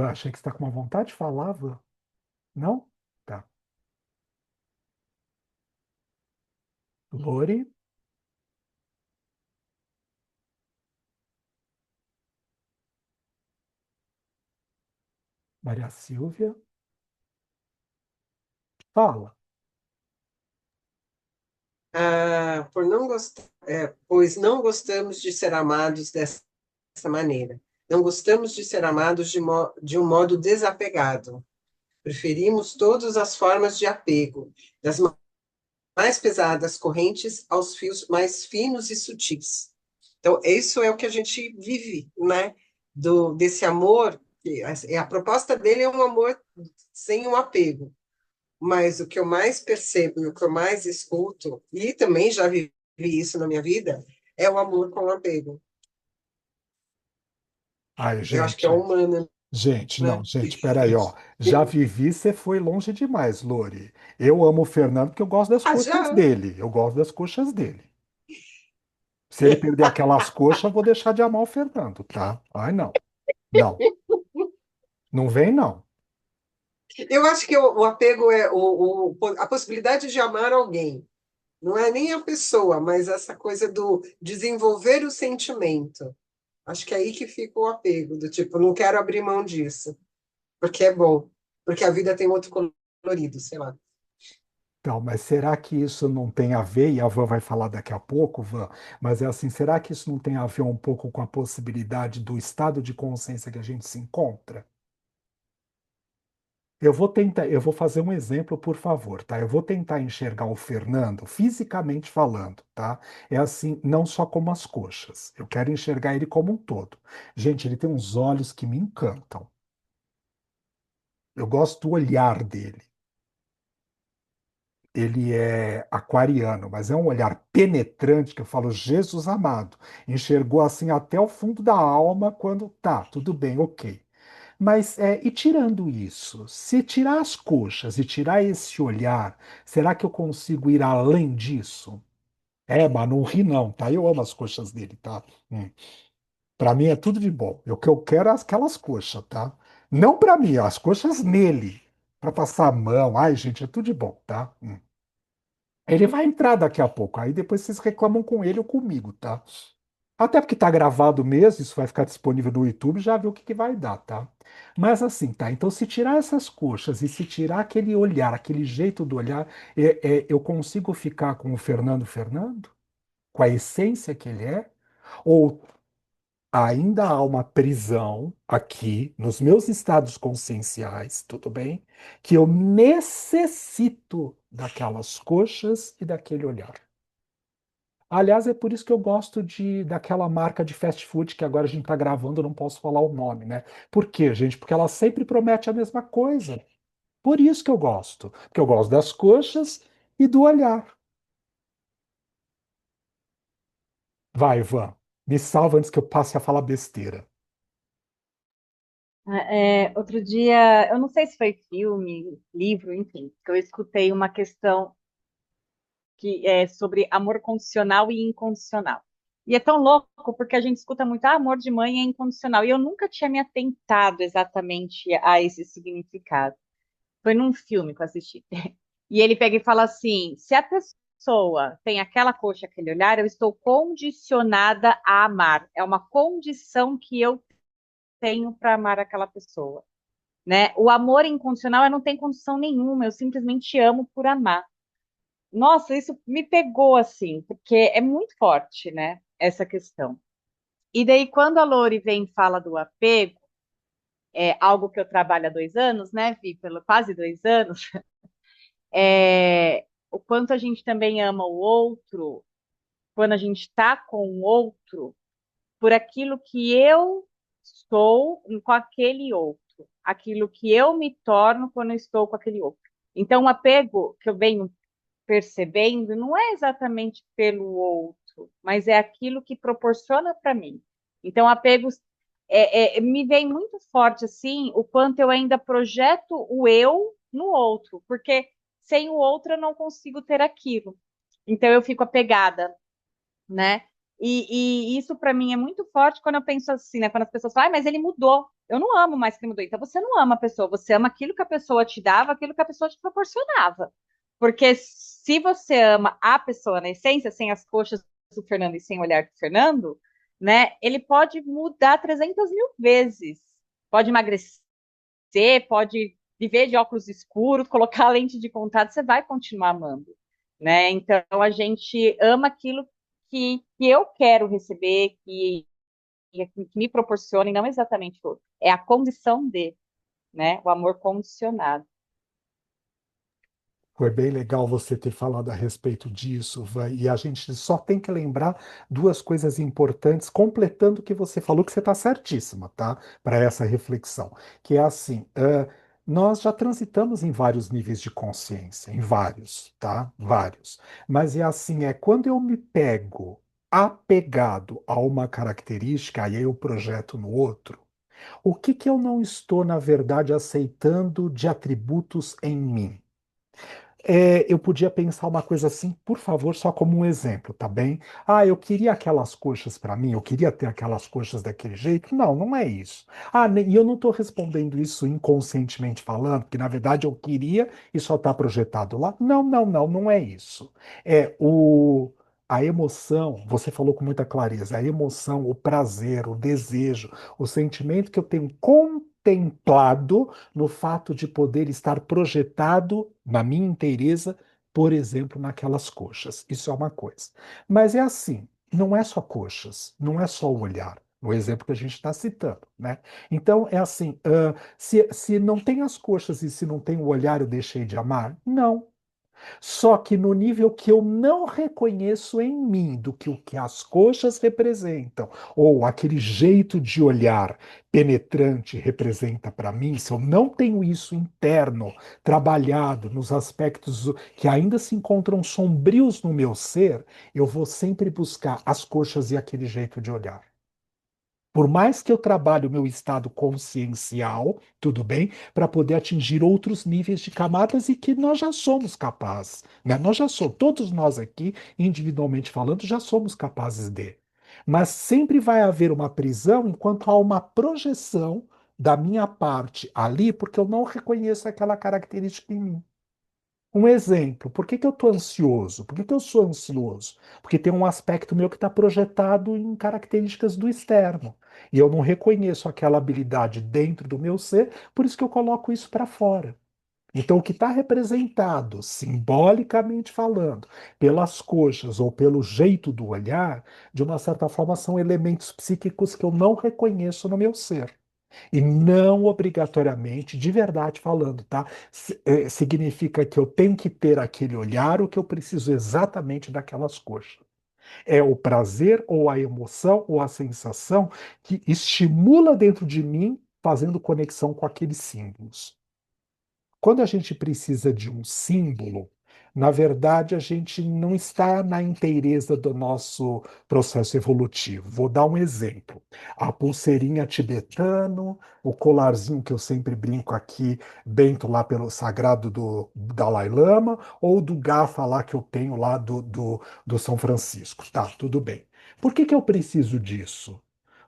Speaker 1: achei que você está com uma vontade de falar, Van. Não? Tá. Lori? Maria Silvia, fala.
Speaker 2: Pois não gostamos de ser amados dessa maneira. Não gostamos de ser amados de um modo desapegado. Preferimos todas as formas de apego, das mais pesadas correntes aos fios mais finos e sutis. Então, isso é o que a gente vive, né? Desse amor. A proposta dele é um amor sem um apego. Mas o que eu mais percebo e o que eu mais escuto, e também já vivi isso na minha vida, é o amor com apego.
Speaker 1: Ai,
Speaker 2: Eu acho que é
Speaker 1: gente,
Speaker 2: humano,
Speaker 1: gente, não,
Speaker 2: né?
Speaker 1: gente, peraí, ó. Já vivi, você foi longe demais, Lori. Eu amo o Fernando porque eu gosto das
Speaker 2: Ah,
Speaker 1: coxas
Speaker 2: já.
Speaker 1: dele. Eu gosto das coxas dele. Se ele perder aquelas coxas, eu vou deixar de amar o Fernando, tá? Ai, não. Não. Não vem, não.
Speaker 2: Eu acho que o apego é a possibilidade de amar alguém. Não é nem a pessoa, mas essa coisa do desenvolver o sentimento. Acho que é aí que fica o apego, do tipo, não quero abrir mão disso, porque é bom, porque a vida tem outro colorido, sei lá.
Speaker 1: Então, mas será que isso não tem a ver, e a Van vai falar daqui a pouco, Van, mas é assim, será que isso não tem a ver um pouco com a possibilidade do estado de consciência que a gente se encontra? Eu vou fazer um exemplo, por favor, tá? Eu vou tentar enxergar o Fernando fisicamente falando, tá? É assim, não só como as coxas. Eu quero enxergar ele como um todo. Gente, ele tem uns olhos que me encantam. Eu gosto do olhar dele. Ele é aquariano, mas é um olhar penetrante que eu falo, Jesus amado, enxergou assim até o fundo da alma quando tá, tudo bem, ok. Mas e tirando isso, se tirar as coxas e tirar esse olhar, será que eu consigo ir além disso? É, mas não ri não, tá? Eu amo as coxas dele, tá? Para mim é tudo de bom. O que eu quero é aquelas coxas, tá? Não para mim, as coxas nele, para passar a mão. Ai, gente, é tudo de bom, tá? Ele vai entrar daqui a pouco. Aí depois vocês reclamam com ele ou comigo, tá? Até porque tá gravado mesmo, isso vai ficar disponível no YouTube, já viu o que que vai dar, tá? Mas assim, tá? Então, se tirar essas coxas e se tirar aquele olhar, aquele jeito do olhar, eu consigo ficar com o Fernando Fernando? Com a essência que ele é? Ou ainda há uma prisão aqui nos meus estados conscienciais, tudo bem? Que eu necessito daquelas coxas e daquele olhar. Aliás, é por isso que eu gosto daquela marca de fast food que agora a gente está gravando, eu não posso falar o nome, né? Por quê, gente? Porque ela sempre promete a mesma coisa. Por isso que eu gosto. Porque eu gosto das coxas e do olhar. Vai, Ivan, me salva antes que eu passe a falar besteira.
Speaker 3: Outro dia, eu não sei se foi filme, livro, enfim, que eu escutei uma questão que é sobre amor condicional e incondicional. E é tão louco porque a gente escuta muito, amor de mãe é incondicional. E eu nunca tinha me atentado exatamente a esse significado. Foi num filme que eu assisti. E ele pega e fala assim: se a pessoa tem aquela coxa, aquele olhar, eu estou condicionada a amar. É uma condição que eu tenho para amar aquela pessoa, né? O amor incondicional eu não tenho condição nenhuma, eu simplesmente amo por amar. Nossa, isso me pegou assim, porque é muito forte, né? Essa questão. E daí, quando a Lori vem e fala do apego, é algo que eu trabalho há 2 anos, né, Vi, pelo quase 2 anos, o quanto a gente também ama o outro, quando a gente está com o outro, por aquilo que eu sou com aquele outro, aquilo que eu me torno quando eu estou com aquele outro. Então, o apego que eu venho percebendo não é exatamente pelo outro, mas é aquilo que proporciona para mim. Então, apego me vem muito forte assim, o quanto eu ainda projeto o eu no outro, porque sem o outro eu não consigo ter aquilo. Então, eu fico apegada, né? E isso para mim é muito forte quando eu penso assim, né? Quando as pessoas falam, mas ele mudou. Eu não amo mais que ele mudou. Então você não ama a pessoa, você ama aquilo que a pessoa te dava, aquilo que a pessoa te proporcionava. Porque se você ama a pessoa na essência, sem as coxas do Fernando e sem o olhar do Fernando, né? Ele pode mudar 300 mil vezes. Pode emagrecer, você pode viver de óculos escuros, colocar lente de contato, você vai continuar amando, né? Então a gente ama aquilo que eu quero receber, que me proporciona, e não exatamente o outro. É a condição de, né? O amor condicionado.
Speaker 1: Foi bem legal você ter falado a respeito disso, e a gente só tem que lembrar duas coisas importantes, completando o que você falou, que você está certíssima, tá? Para essa reflexão, que é assim, nós já transitamos em vários níveis de consciência, em vários, tá? Vários. Mas é assim, é quando eu me pego apegado a uma característica, aí eu projeto no outro, o que que eu não estou, na verdade, aceitando de atributos em mim? Eu podia pensar uma coisa assim, por favor, só como um exemplo, tá bem? Ah, eu queria aquelas coxas para mim, eu queria ter aquelas coxas daquele jeito. Não, não é isso. Ah, e eu não estou respondendo isso inconscientemente falando, que na verdade eu queria e só está projetado lá. Não, não, não, não é isso. A emoção, você falou com muita clareza, a emoção, o prazer, o desejo, o sentimento que eu tenho contemplado no fato de poder estar projetado na minha inteireza, por exemplo, naquelas coxas. Isso é uma coisa. Mas é assim, não é só coxas, não é só o olhar. O exemplo que a gente está citando, né? Então é assim: se não tem as coxas e se não tem o olhar, eu deixei de amar? Não. Só que no nível que eu não reconheço em mim do que o que as coxas representam, ou aquele jeito de olhar penetrante representa para mim, se eu não tenho isso interno, trabalhado nos aspectos que ainda se encontram sombrios no meu ser, eu vou sempre buscar as coxas e aquele jeito de olhar. Por mais que eu trabalhe o meu estado consciencial, tudo bem, para poder atingir outros níveis de camadas e que nós já somos capazes, né? Nós já somos, todos nós aqui, individualmente falando, já somos capazes de. Mas sempre vai haver uma prisão enquanto há uma projeção da minha parte ali, porque eu não reconheço aquela característica em mim. Um exemplo, por que que eu estou ansioso? Por que que eu sou ansioso? Porque tem um aspecto meu que está projetado em características do externo. E eu não reconheço aquela habilidade dentro do meu ser, por isso que eu coloco isso para fora. Então, o que está representado, simbolicamente falando, pelas coxas ou pelo jeito do olhar, de uma certa forma, são elementos psíquicos que eu não reconheço no meu ser. E não obrigatoriamente, de verdade falando, tá? Significa que eu tenho que ter aquele olhar ou que eu preciso exatamente daquelas coxas. É o prazer ou a emoção ou a sensação que estimula dentro de mim, fazendo conexão com aqueles símbolos. Quando a gente precisa de um símbolo, na verdade, a gente não está na inteireza do nosso processo evolutivo. Vou dar um exemplo. A pulseirinha tibetano, o colarzinho que eu sempre brinco aqui, bento lá pelo sagrado do Dalai Lama, ou do gafa lá que eu tenho lá do São Francisco. Tá, tudo bem. Por que que eu preciso disso?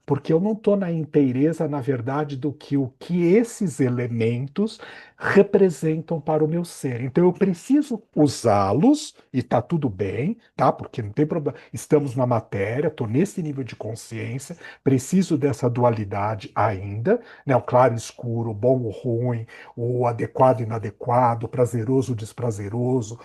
Speaker 1: Porque eu não estou na inteireza, na verdade, do que o que esses elementos representam para o meu ser. Então eu preciso usá-los e está tudo bem, tá? Porque não tem problema. Estamos na matéria, estou nesse nível de consciência, preciso dessa dualidade ainda, né? O claro e escuro, o bom ou ruim, o adequado e inadequado, o prazeroso e desprazeroso,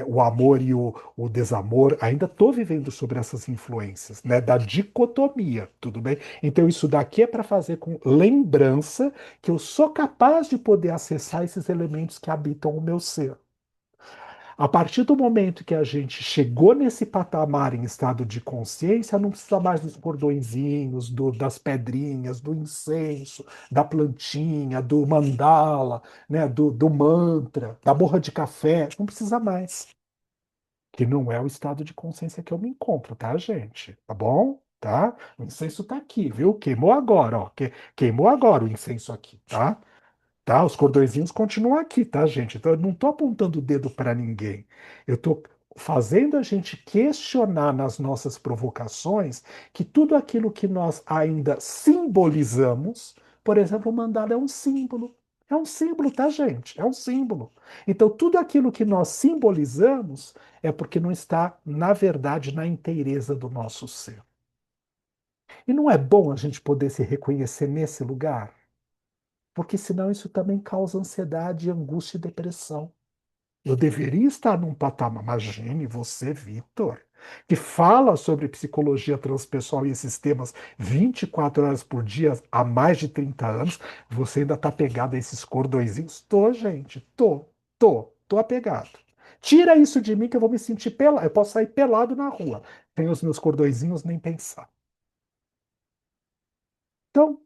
Speaker 1: o amor e o desamor. Ainda estou vivendo sobre essas influências, né? Da dicotomia, tudo bem? Então isso daqui é para fazer com lembrança que eu sou capaz de poder acessar esses elementos que habitam o meu ser. A partir do momento que a gente chegou nesse patamar em estado de consciência, não precisa mais dos cordõezinhos, das pedrinhas, do incenso, da plantinha, do mandala, né, do mantra, da borra de café. Não precisa mais. Que não é o estado de consciência que eu me encontro, tá, gente? Tá bom? Tá? O incenso tá aqui, viu? Queimou agora, ó. Queimou agora o incenso aqui, tá? Tá? Os cordõezinhos continuam aqui, tá, gente? Então eu não tô apontando o dedo para ninguém. Eu tô fazendo a gente questionar nas nossas provocações que tudo aquilo que nós ainda simbolizamos, por exemplo, o mandala é um símbolo. É um símbolo, tá, gente? É um símbolo. Então, tudo aquilo que nós simbolizamos é porque não está, na verdade, na inteireza do nosso ser. E não é bom a gente poder se reconhecer nesse lugar? porque senão isso também causa ansiedade, angústia e depressão. Eu deveria estar num patamar. Imagine você, Vitor, que fala sobre psicologia transpessoal e esses temas 24 horas por dia há mais de 30 anos. Você ainda está pegado a esses cordõezinhos? Tô, gente, tô apegado. Tira isso de mim que eu vou me sentir pelado. Eu posso sair pelado na rua. Tem os meus cordõezinhos, nem pensar. Então,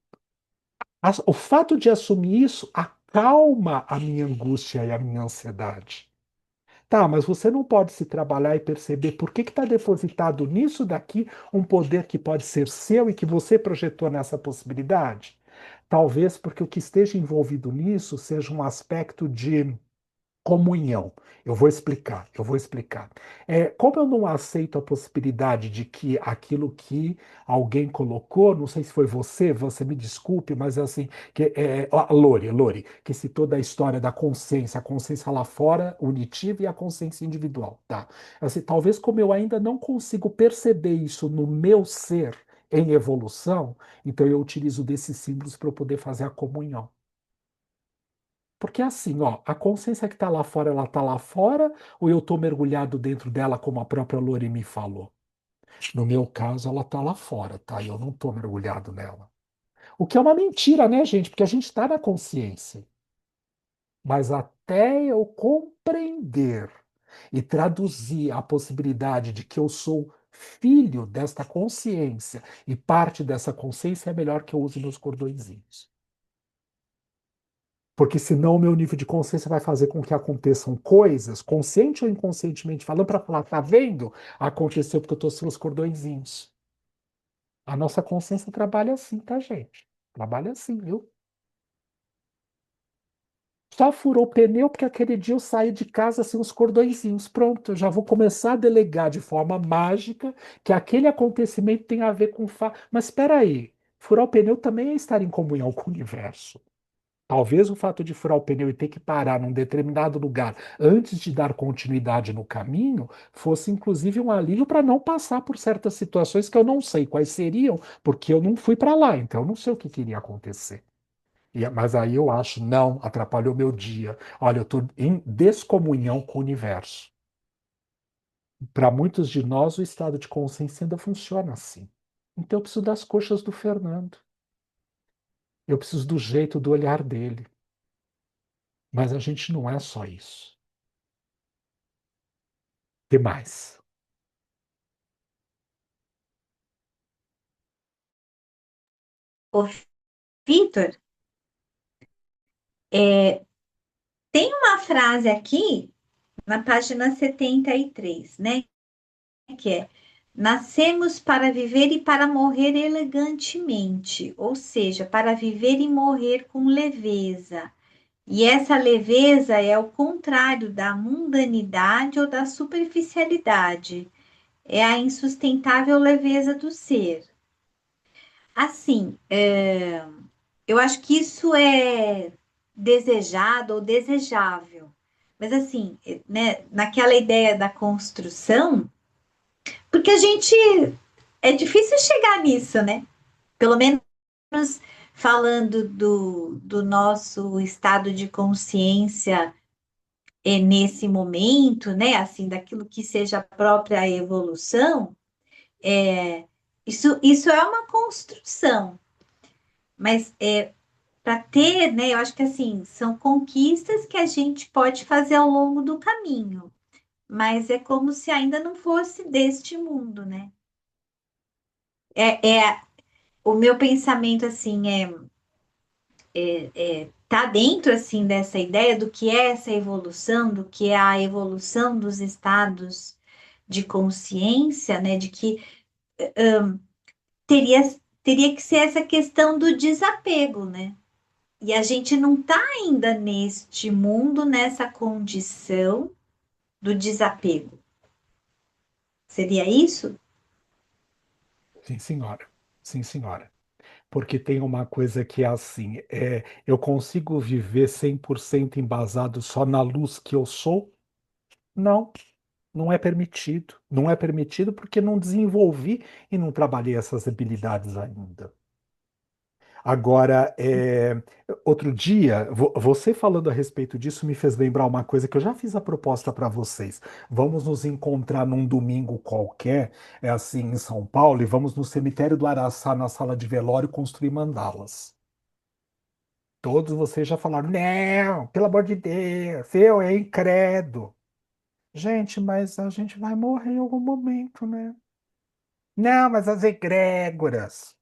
Speaker 1: o fato de assumir isso acalma a minha angústia e a minha ansiedade. Tá, mas você não pode se trabalhar e perceber por que está depositado nisso daqui um poder que pode ser seu e que você projetou nessa possibilidade? Talvez porque o que esteja envolvido nisso seja um aspecto de comunhão. Eu vou explicar. Como eu não aceito a possibilidade de que aquilo que alguém colocou, não sei se foi você me desculpe, mas é assim, a Lori, que citou da história da consciência, a consciência lá fora, unitiva, e a consciência individual, tá? Assim, talvez como eu ainda não consigo perceber isso no meu ser em evolução, então eu utilizo desses símbolos para eu poder fazer a comunhão. Porque é assim, ó, a consciência que está lá fora, ela está lá fora, ou eu estou mergulhado dentro dela, como a própria Lori me falou? No meu caso, ela está lá fora, tá? Eu não estou mergulhado nela. O que é uma mentira, né, gente? Porque a gente está na consciência. Mas até eu compreender e traduzir a possibilidade de que eu sou filho desta consciência e parte dessa consciência, é melhor que eu use meus cordõezinhos. Porque senão o meu nível de consciência vai fazer com que aconteçam coisas, consciente ou inconscientemente falando, para falar, tá vendo? Aconteceu porque eu tô sem os cordõezinhos. A nossa consciência trabalha assim, tá, gente? Trabalha assim, viu? Só furou o pneu porque aquele dia eu saí de casa sem os cordõezinhos. Pronto, eu já vou começar a delegar de forma mágica que aquele acontecimento tem a ver com. Mas espera aí, furar o pneu também é estar em comunhão com o universo. Talvez o fato de furar o pneu e ter que parar num determinado lugar antes de dar continuidade no caminho fosse inclusive um alívio para não passar por certas situações que eu não sei quais seriam, porque eu não fui para lá, então eu não sei o que queria acontecer. Mas aí eu acho, não, atrapalhou meu dia. Olha, eu estou em descomunhão com o universo. Para muitos de nós, o estado de consciência ainda funciona assim. Então eu preciso das coxas do Fernando. Eu preciso do jeito do olhar dele. Mas a gente não é só isso. Que mais?
Speaker 4: Ô, Vitor, é, tem uma frase aqui na página 73, né? Que é: nascemos para viver e para morrer elegantemente, ou seja, para viver e morrer com leveza. E essa leveza é o contrário da mundanidade ou da superficialidade, é a insustentável leveza do ser. Assim, eu acho que isso é desejado ou desejável. Mas assim, né, naquela ideia da construção, porque a gente é difícil chegar nisso, né? Pelo menos falando do nosso estado de consciência nesse momento, né? Assim, daquilo que seja a própria evolução, isso é uma construção, mas para ter, né? Eu acho que assim, são conquistas que a gente pode fazer ao longo do caminho, mas é como se ainda não fosse deste mundo, né? É o meu pensamento assim tá dentro assim dessa ideia do que é essa evolução, do que é a evolução dos estados de consciência, né? De que teria teria que ser essa questão do desapego, né? E a gente não está ainda neste mundo, nessa condição do desapego. Seria isso?
Speaker 1: Sim, senhora. Sim, senhora. Porque tem uma coisa que é assim, eu consigo viver 100% embasado só na luz que eu sou? Não, não é permitido. Não é permitido porque não desenvolvi e não trabalhei essas habilidades ainda. Agora, outro dia, você falando a respeito disso me fez lembrar uma coisa que eu já fiz a proposta para vocês. Vamos nos encontrar num domingo qualquer, é assim, em São Paulo, e vamos no cemitério do Araçá, na sala de velório, construir mandalas. Todos vocês já falaram, não, pelo amor de Deus, eu é incrédulo. Gente, mas a gente vai morrer em algum momento, né? Não, mas as egrégoras.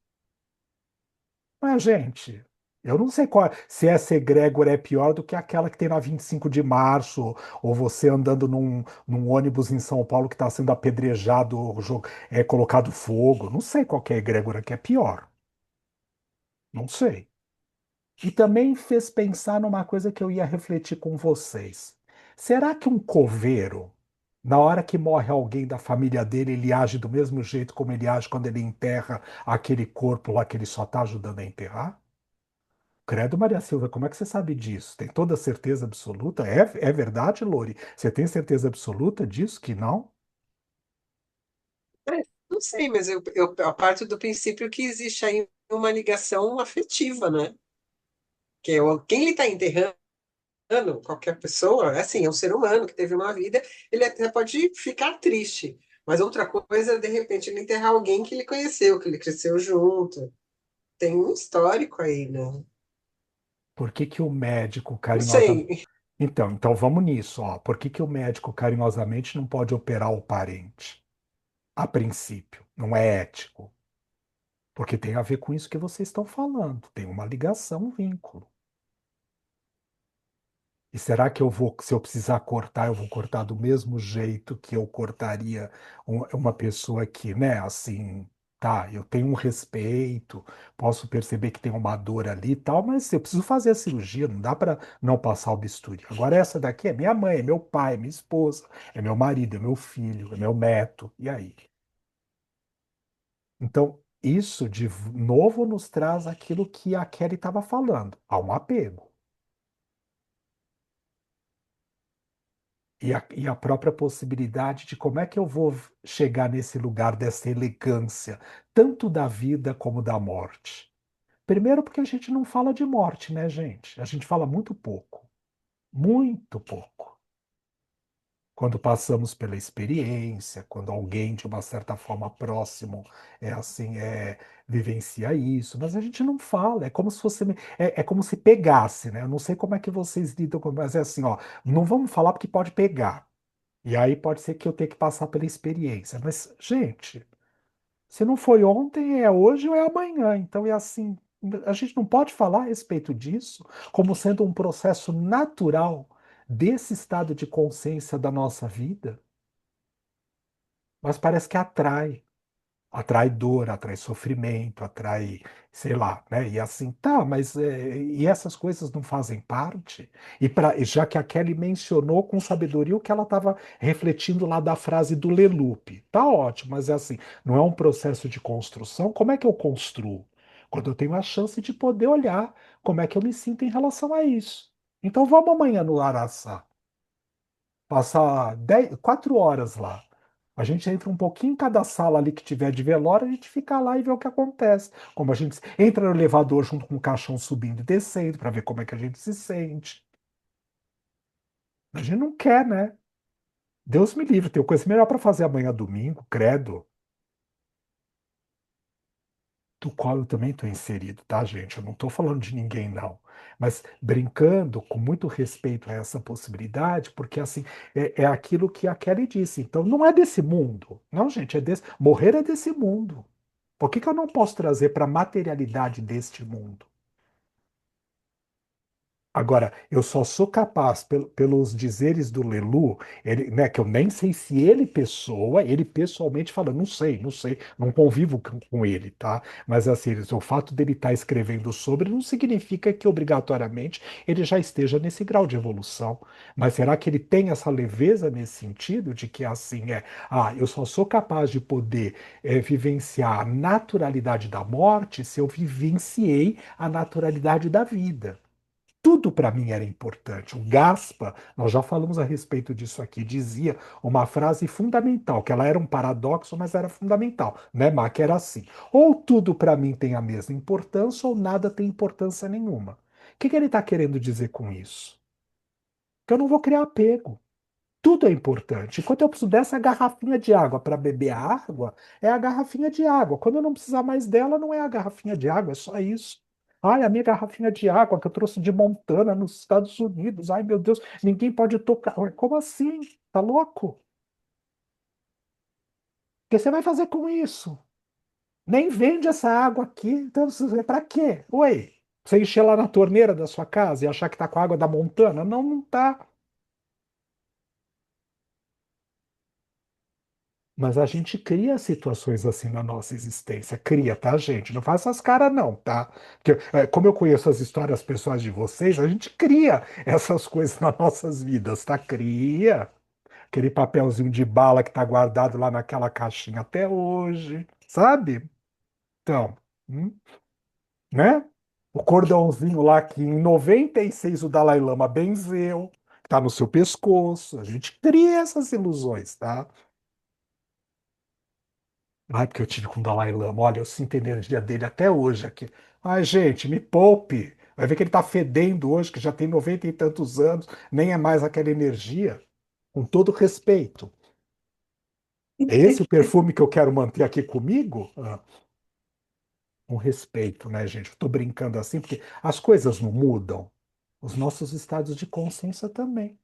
Speaker 1: Mas, gente, eu não sei se essa egrégora é pior do que aquela que tem na 25 de março, ou você andando num ônibus em São Paulo que está sendo apedrejado, colocado fogo. Não sei qual que é a egrégora que é pior. Não sei. E também fez pensar numa coisa que eu ia refletir com vocês. Será que um coveiro, na hora que morre alguém da família dele, ele age do mesmo jeito como ele age quando ele enterra aquele corpo lá que ele só está ajudando a enterrar? Credo, Maria Silva, como é que você sabe disso? Tem toda certeza absoluta? É verdade, Lori? Você tem certeza absoluta disso que não?
Speaker 2: Não sei, mas eu parto do princípio que existe aí uma ligação afetiva, né? Que é quem ele está enterrando, qualquer pessoa, é assim, é um ser humano que teve uma vida, ele até pode ficar triste. Mas outra coisa é, de repente, ele enterrar alguém que ele conheceu, que ele cresceu junto. Tem um histórico aí, né?
Speaker 1: Por que que o médico
Speaker 2: Não
Speaker 1: carinhosa...
Speaker 2: sei.
Speaker 1: Então vamos nisso, ó. Por que que o médico carinhosamente não pode operar o parente? A princípio, não é ético. Porque tem a ver com isso que vocês estão falando. Tem uma ligação, um vínculo. E será que eu vou, se eu precisar cortar, eu vou cortar do mesmo jeito que eu cortaria uma pessoa que, né, assim, tá, eu tenho um respeito, posso perceber que tem uma dor ali e tal, mas eu preciso fazer a cirurgia, não dá para não passar o bisturi. Agora essa daqui é minha mãe, é meu pai, é minha esposa, é meu marido, é meu filho, é meu neto, e aí? Então, isso de novo nos traz aquilo que a Kelly estava falando, há um apego. E a própria possibilidade de como é que eu vou chegar nesse lugar dessa elegância, tanto da vida como da morte. Primeiro, porque a gente não fala de morte, né, gente? A gente fala muito pouco. Muito pouco. Quando passamos pela experiência, quando alguém de uma certa forma próximo vivencia isso, mas a gente não fala, é como se fosse é como se pegasse, né? Eu não sei como é que vocês lidam com, mas é assim, ó, não vamos falar porque pode pegar. E aí pode ser que eu tenha que passar pela experiência. Mas, gente, se não foi ontem, é hoje ou é amanhã. Então é assim, a gente não pode falar a respeito disso como sendo um processo natural desse estado de consciência da nossa vida, mas parece que atrai. Atrai dor, atrai sofrimento, atrai, sei lá, né? E assim, tá, mas e essas coisas não fazem parte? Já que a Kelly mencionou com sabedoria o que ela estava refletindo lá da frase do Leloup, tá ótimo, mas é assim, não é um processo de construção? Como é que eu construo? Quando eu tenho a chance de poder olhar como é que eu me sinto em relação a isso. Então vamos amanhã no Araçá. Passar 4 horas lá. A gente entra um pouquinho em cada sala ali que tiver de velório, a gente fica lá e vê o que acontece. Como a gente entra no elevador junto com o caixão subindo e descendo, para ver como é que a gente se sente. A gente não quer, né? Deus me livre, tem coisa melhor para fazer amanhã domingo, credo. Do qual eu também estou inserido, tá, gente? Eu não estou falando de ninguém, não. Mas brincando com muito respeito a essa possibilidade, porque assim, é aquilo que a Kelly disse. Então, não é desse mundo. Não, gente, é desse. Morrer é desse mundo. Por que que eu não posso trazer para a materialidade deste mundo? Agora, eu só sou capaz, pelos dizeres do Lelu, ele, né, que eu nem sei se ele pessoa, ele pessoalmente fala, não sei, não convivo com ele, tá? Mas assim, o fato dele estar escrevendo sobre não significa que obrigatoriamente ele já esteja nesse grau de evolução. Mas será que ele tem essa leveza nesse sentido de que assim eu só sou capaz de poder vivenciar a naturalidade da morte se eu vivenciei a naturalidade da vida. Tudo para mim era importante. O Gaspa, nós já falamos a respeito disso aqui, dizia uma frase fundamental, que ela era um paradoxo, mas era fundamental, né, Má? Que era assim: ou tudo para mim tem a mesma importância, ou nada tem importância nenhuma. O que que ele está querendo dizer com isso? Que eu não vou criar apego. Tudo é importante. Enquanto eu preciso dessa garrafinha de água para beber a água, é a garrafinha de água. Quando eu não precisar mais dela, não é a garrafinha de água, é só isso. Ai, a minha garrafinha de água que eu trouxe de Montana, nos Estados Unidos. Ai, meu Deus, ninguém pode tocar. Ué, como assim? Tá louco? O que você vai fazer com isso? Nem vende essa água aqui. Então, é para quê? Oi, você encher lá na torneira da sua casa e achar que tá com a água da Montana? Não, não tá. Mas a gente cria situações assim na nossa existência. Cria, tá, gente? Não faça as caras, não, tá? Porque, como eu conheço as histórias pessoais de vocês, a gente cria essas coisas nas nossas vidas, tá? Cria. Aquele papelzinho de bala que tá guardado lá naquela caixinha até hoje, sabe? Então, hum, né? O cordãozinho lá que em 96 o Dalai Lama benzeu, que tá no seu pescoço. A gente cria essas ilusões, tá? Ai, porque eu tive com o Dalai Lama. Olha, eu sinto a energia dele até hoje aqui. Ai, gente, me poupe. Vai ver que ele tá fedendo hoje, que já tem 90 e tantos anos, nem é mais aquela energia. Com todo respeito. É esse o perfume que eu quero manter aqui comigo? Ah, com respeito, né, gente? Eu tô brincando assim, porque as coisas não mudam. Os nossos estados de consciência também.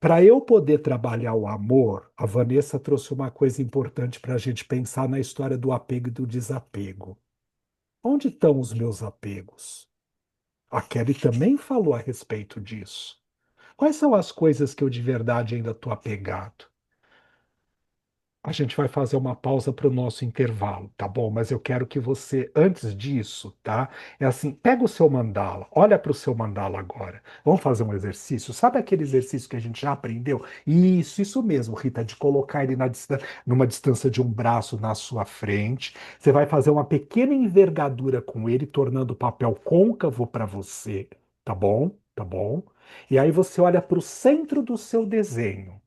Speaker 1: Para eu poder trabalhar o amor, a Vanessa trouxe uma coisa importante para a gente pensar na história do apego e do desapego. Onde estão os meus apegos? A Kelly também falou a respeito disso. Quais são as coisas que eu de verdade ainda estou apegado? A gente vai fazer uma pausa para o nosso intervalo, tá bom? Mas eu quero que você, antes disso, tá? É assim, pega o seu mandala, olha para o seu mandala agora. Vamos fazer um exercício. Sabe aquele exercício que a gente já aprendeu? Isso mesmo, Rita, de colocar ele numa distância de um braço na sua frente. Você vai fazer uma pequena envergadura com ele, tornando o papel côncavo para você, tá bom? Tá bom? E aí você olha para o centro do seu desenho.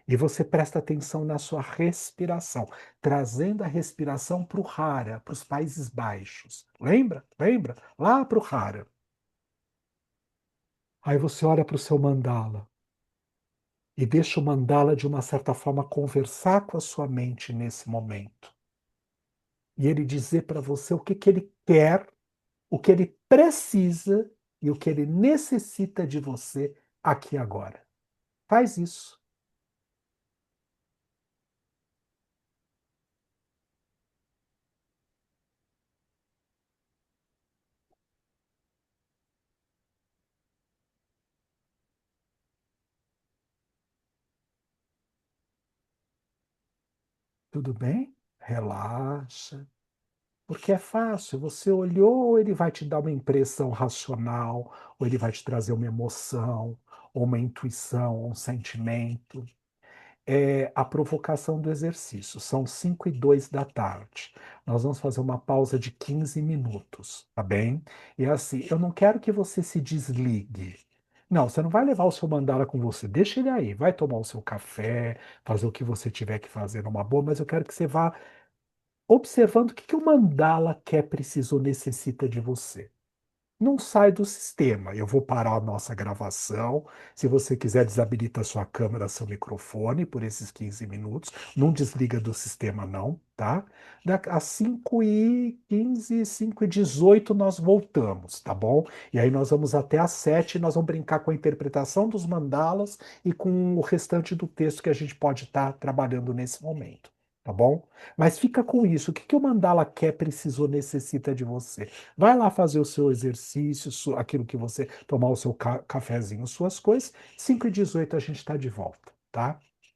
Speaker 1: E você presta atenção na sua respiração, trazendo a respiração para o Hara, para os Países Baixos. Lembra? Lembra? Lá para o Hara. Aí você olha para o seu mandala e deixa o mandala, de uma certa forma, conversar com a sua mente nesse momento. E ele dizer para você o que que ele quer, o que ele precisa e o que ele necessita de você aqui e agora. Faz isso. Tudo bem? Relaxa. Porque é fácil, você olhou, ele vai te dar uma impressão racional, ou ele vai te trazer uma emoção, ou uma intuição, ou um sentimento. É a provocação do exercício. São 5:02 da tarde. Nós vamos fazer uma pausa de 15 minutos, tá bem? E é assim, eu não quero que você se desligue. Não, você não vai levar o seu mandala com você. Deixa ele aí. Vai tomar o seu café, fazer o que você tiver que fazer numa boa, mas eu quero que você vá observando o que que o mandala quer, precisa ou necessita de você. Não sai do sistema. Eu vou parar a nossa gravação. Se você quiser, desabilita a sua câmera, seu microfone por esses 15 minutos. Não desliga do sistema, não, tá? Às 5:15, 5:18 nós voltamos, tá bom? E aí nós vamos até às 7, nós vamos brincar com a interpretação dos mandalas e com o restante do texto que a gente pode estar trabalhando nesse momento. Tá bom? Mas fica com isso. O que que o mandala quer, precisa ou necessita de você? Vai lá fazer o seu exercício, aquilo que você tomar o seu cafezinho, suas coisas. 5:18 a gente está de volta, tá?